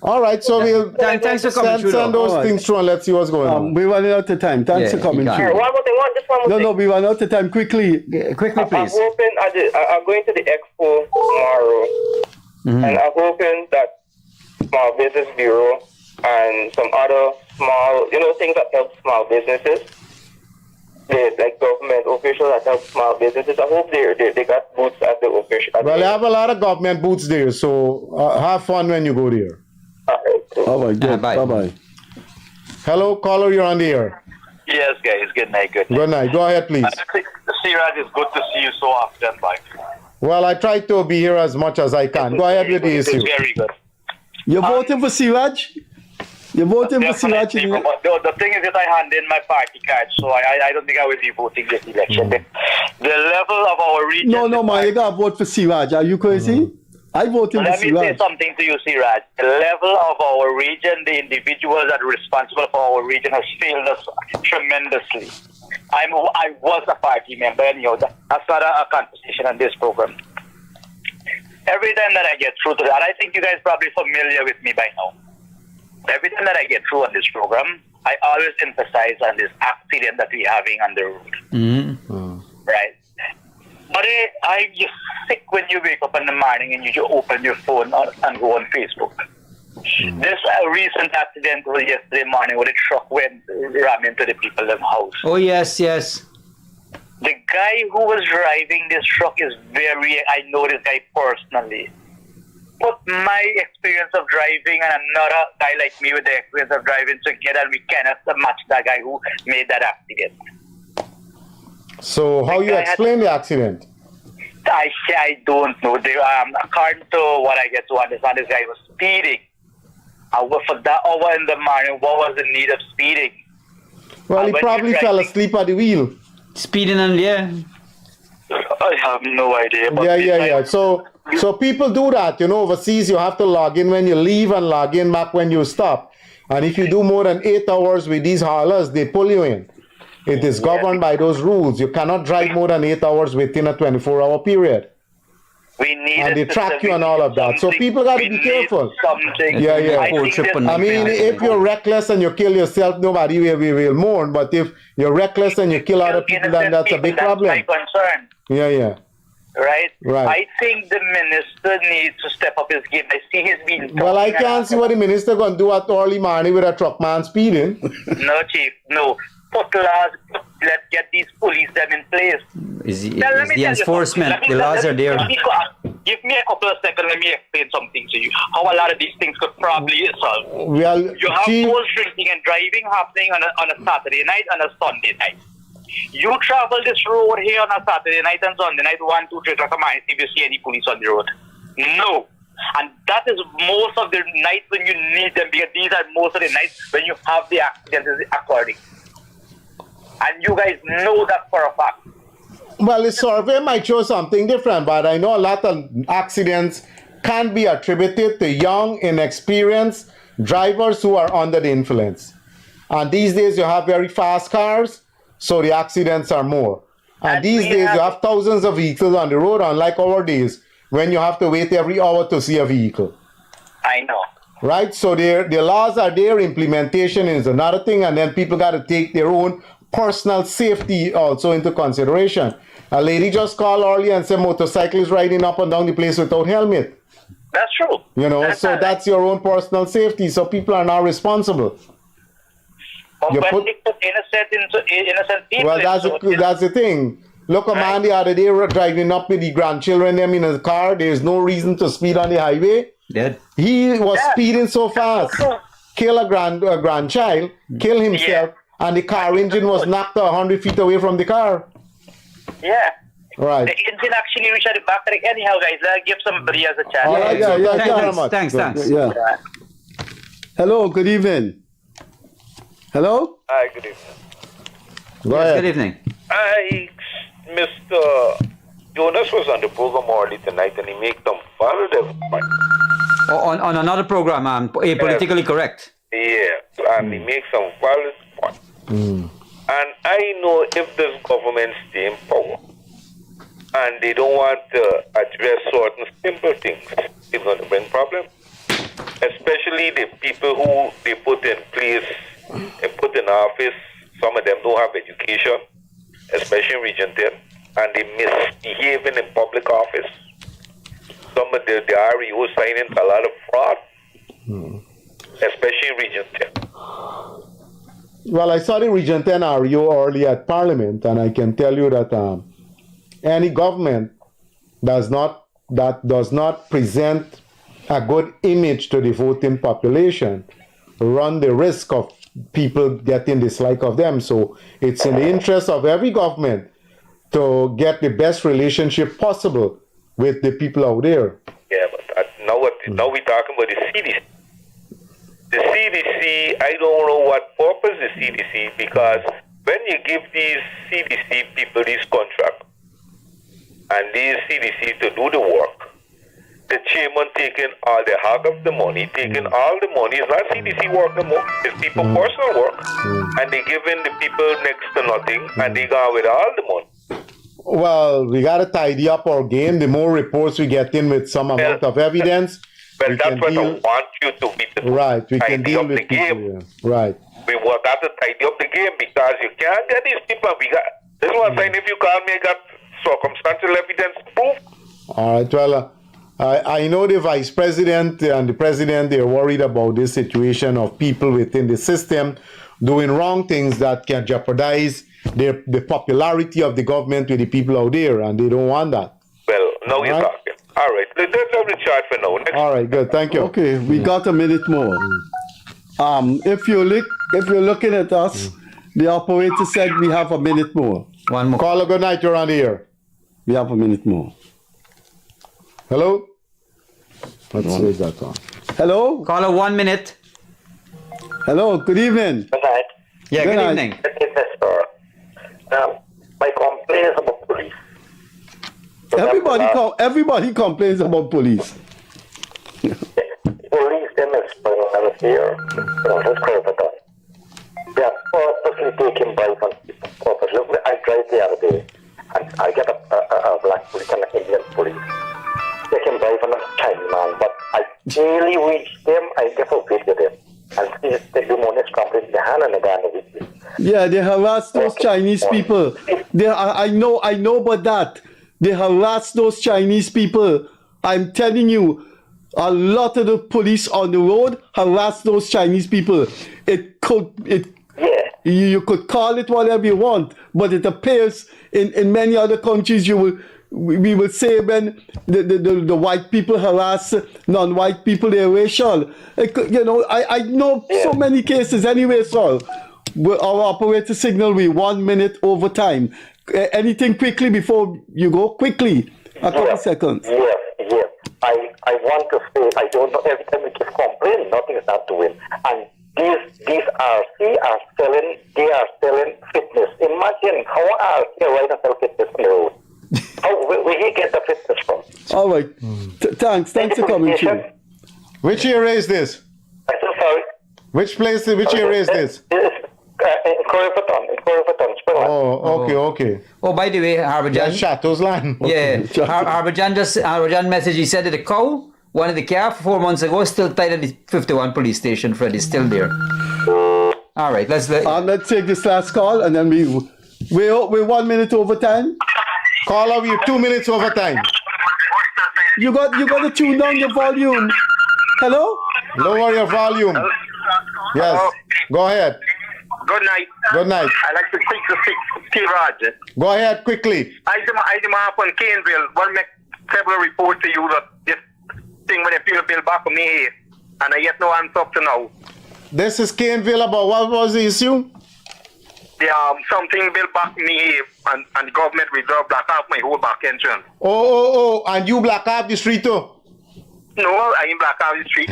N: All right, so we'll
J: thanks for coming through.
N: send those things through and let's see what's going on.
B: We running out of time. Thanks for coming through.
T: One more thing.
B: No, we run out of time. Quickly, please.
T: I'm going to the expo tomorrow, and I'm hoping that Small Business Bureau and some other small, things that help small businesses, like government officials that help small businesses. I hope they got booths at the official.
N: Well, they have a lot of government booths there, so have fun when you go there.
B: All right, good. Bye-bye.
N: Hello, caller, you're on the air.
U: Yes, guys. Good night. Good
N: night. Go ahead, please.
U: Siraj, it's good to see you so often, Mike.
N: Well, I try to be here as much as I can. Go ahead with the issue.
U: It's very good.
B: You're voting for Siraj? You're voting for Siraj?
U: The thing is that I hand in my party card, so I don't think I will be voting this election. The level of our region...
B: No, man, you got to vote for Siraj. Are you crazy? I voted for
U: Let me
B: Siraj.
U: say something to you, Siraj. The level of our region, the individuals that are responsible for our region has failed us tremendously. I was a party member, and that's not a conversation on this program. Every time that I get through to that, I think you guys are probably familiar with me by now. Every time that I get through on this program, I always emphasize on this accident that we're having on the road. Right? But I'm just sick when you wake up in the morning and you open your phone and go on Facebook. This recent accident was yesterday morning where the truck went ram into the people in the house.
J: Oh, yes.
U: The guy who was driving this truck is I know this guy personally. Put my experience of driving and another guy like me with the experience of driving together, and we cannot match that guy who made that accident.
N: So how you explain the accident?
U: I don't know. According to what I get to understand, this guy was speeding. For that hour in the morning, what was the need of speeding?
N: Well, he probably fell asleep at the wheel.
J: Speeding and
U: I have no idea. But
N: Yeah. So people do that, overseas you have to log in when you leave and log in back when you stop. And if you do more than 8 hours with these haulers, they pull you in. It is governed by those rules. You cannot drive more than 8 hours within a 24-hour period. And they track you and all of that. So people got to be careful. Yeah. I mean, if you're reckless and you kill yourself, nobody will mourn. But if you're reckless and you kill other people, then that's a big problem.
U: That's my concern.
N: Yeah.
U: Right?
N: Right.
U: I think the minister needs to step up his game. I see he's been...
N: Well, I can't see what the minister going to do at early morning with a truck man speeding.
U: No, Chief, no. Put laws, let's get these police them in place.
J: Is the enforcement. The laws are there.
U: Give me a couple of seconds, let me explain something to you. How a lot of these things could probably solve.
N: Well,
U: you have both drinking and driving happening on a Saturday night and a Sunday night. You travel this road here on a Saturday night and Sunday night, 1, 2, 3 o'clock in the morning, see if you see any police on the road. No. And that is most of the nights when you need them, because these are most of the nights when you have the accidents occurring. And you guys know that for a fact.
N: Well, the survey might show something different, but I know a lot of accidents can be attributed to young, inexperienced drivers who are under the influence. And these days you have very fast cars, so the accidents are more. And these days you have thousands of vehicles on the road, unlike our days when you have to wait every hour to see a vehicle.
U: I know.
N: Right? So the laws are there, implementation is another thing, and then people got to take their own personal safety also into consideration. A lady just called earlier and said motorcyclists riding up and down the place without helmet.
U: That's true.
N: That's your own personal safety, so people are now responsible.
U: But when they put innocent people...
N: Well, that's the thing. Look, a man the other day driving up with the grandchildren them in his car. There's no reason to speed on the highway. He was speeding so fast. Kill a grandchild, kill himself, and the car engine was knocked 100 feet away from the car.
U: Yeah.
N: Right.
U: The engine actually reached at the back. Anyhow, guys, let's give somebody else a chance.
N: All right, thank you very much.
J: Thanks.
N: Yeah.
B: Hello, good evening. Hello?
A: Hi, good evening.
B: Go ahead.
J: Good evening.
A: Mr. Jonas was on the program early tonight and he made some valid points.
J: On another program, politically correct.
A: Yeah, and he makes some valid points. And I know if this government stay in power and they don't want to address certain simple things, it's going to bring problems. Especially the people who they put in place, they put in office, some of them don't have education, especially in Region 10, and they misbehaving in public office. Some of the REO signing a lot of fraud, especially in Region 10.
N: Well, I saw the Region 10 REO early at Parliament, and I can tell you that any government that does not present a good image to the voting population run the risk of people getting dislike of them. So it's in the interest of every government to get the best relationship possible with the people out there.
A: Yeah, but now we're talking about the CDC. The CDC, I don't know what purpose the CDC, because when you give these CDC people these contracts and these CDC to do the work, the chairman taking all the hog of the money, taking all the money. It's not CDC work no more. It's people personal work. And they giving the people next to nothing and they gone with all the money.
N: Well, we got to tidy up our game. The more reports we get in with some amount of evidence,
A: well, that's what I want you to be.
N: Right, we can deal with
A: the
N: people.
A: game.
N: Yeah. Right.
A: We got to tidy up the game because you can't get these people. This one saying if you call me, I got circumstantial evidence to prove.
N: All right. Well, I know the vice president and the president, they're worried about this situation of people within the system doing wrong things that can jeopardize the popularity of the government with the people out there, and they don't want that.
A: Well, now you're talking. All right, let's have the chart for now.
N: All right, good. Thank you.
B: Okay, we got a minute more. If you're looking at us, the operator said we have a minute more.
J: One more.
N: Call a good night. You're on the air.
B: We have a minute more.
N: Hello. Let's see that one.
B: Hello.
J: Caller, 1 minute.
B: Hello. Good evening.
U: Good night.
J: Yeah. Good evening.
U: My complaint is about police.
B: Everybody complains about police.
U: Police demonstrators here, they are purposely taking bribe from people. Purposely. I drive the other day, and I get a black police and an Indian police. They can bribe from a Chinese man, but I daily reach them, I get a video them. And see the demonic complaint in the hand and the gun with you.
B: Yeah, they harass those Chinese people. I know about that. They harass those Chinese people. I'm telling you, a lot of the police on the road harass those Chinese people. You could call it whatever you want, but it appears in many other countries we will say when the white people harass non-white people, they're racial. I know so many cases anyway, so our operator signal we 1 minute over time. Anything quickly before you go? Quickly. A couple seconds.
U: Yes. I want to say, I don't know, every time we give complaint, nothing is not doing. And these RC are selling fitness. Imagine how RC are right and sell fitness on the road. Where he get the fitness from?
B: All right. Thanks for coming through.
N: Which area is this?
U: I'm so sorry.
N: Which area is this?
U: In Corriverton.
N: Oh, okay.
J: Oh, by the way, Harbour John.
N: Chateau's land.
J: Yeah, Harbour John messaged. He said that the cow, one of the car 4 months ago, still tied at the 51 police station. Freddie's still there. All right, let's
B: take this last call, and then we're 1 minute over time.
N: Caller, we're 2 minutes over time.
B: You got to tune down your volume. Hello?
N: Lower your volume. Yes.
U: Hello?
N: Go ahead.
U: Good night.
N: Good night.
U: I like to speak to T. Rogers.
N: Go ahead quickly.
U: I demand upon Caneville. One make several reports to you that this thing when they feel bill back on me here, and I get no answer up to now.
N: This is Caneville. About what was the issue?
U: Something built back me here, and the government reserve block off my whole back entrance.
N: Oh, and you block off the street too?
U: No, I in Black Hawk Street.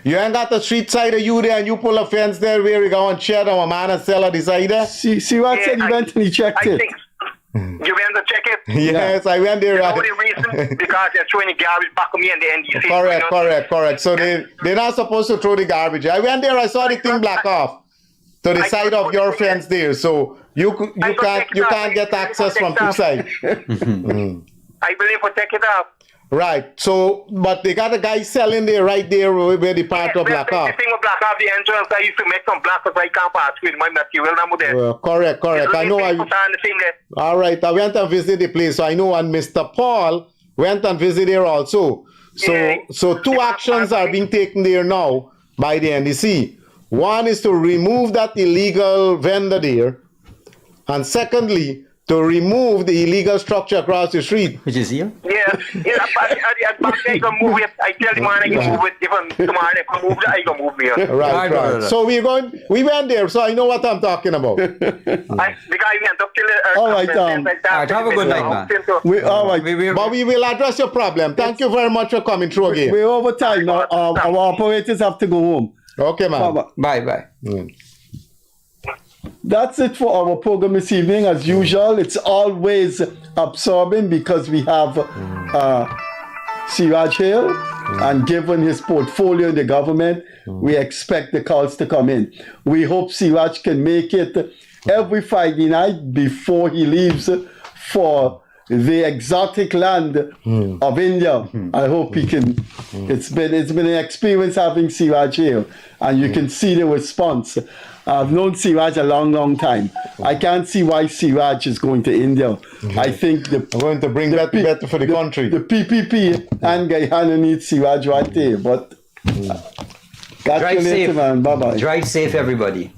N: You ain't got the street side of you there and you pull a fence there where you go and shed our man and sell the side there?
B: See what said he went and he checked it.
U: You went to check it?
N: Yes, I went there.
U: The only reason, because they're throwing the garbage back on me and the NDC.
N: Correct. So they're not supposed to throw the garbage. I went there, I saw the thing black off to the side of your fence there. So you can't get access from two sides.
U: I believe we take it up.
N: Right. So, but they got a guy selling there right there where the part of Black Hawk.
U: The thing with Black Hawk, the entrance, I used to make some black because I can't pass with my material number there.
N: Correct. I know. All right. I went and visited the place, so I know. And Mr. Paul went and visited there also. So two actions are being taken there now by the NDC. One is to remove that illegal vendor there, and secondly, to remove the illegal structure across the street.
J: Which is here?
U: Yeah, I can move it. I tell the man I can move it. If tomorrow I can move it, I can move it.
N: Right. So we went there, so I know what I'm talking about.
U: The guy went up till
B: all right,
J: have a good night, man.
B: All right.
N: But we will address your problem. Thank you very much for coming through again.
B: We're over time now. Our operators have to go home.
N: Okay, man.
J: Bye.
B: That's it for our program this evening. As usual, it's always absorbing because we have Siraj here, and given his portfolio in the government, we expect the calls to come in. We hope Siraj can make it every Friday night before he leaves for the exotic land of India. I hope he can. It's been an experience having Siraj here, and you can see the response. I've known Siraj a long time. I can't see why Siraj is going to India. I think they're
N: going to bring that better for the country.
B: The PPP and Guyana needs Siraj right there. But catch you later, man. Bye-bye.
J: Drive safe, everybody.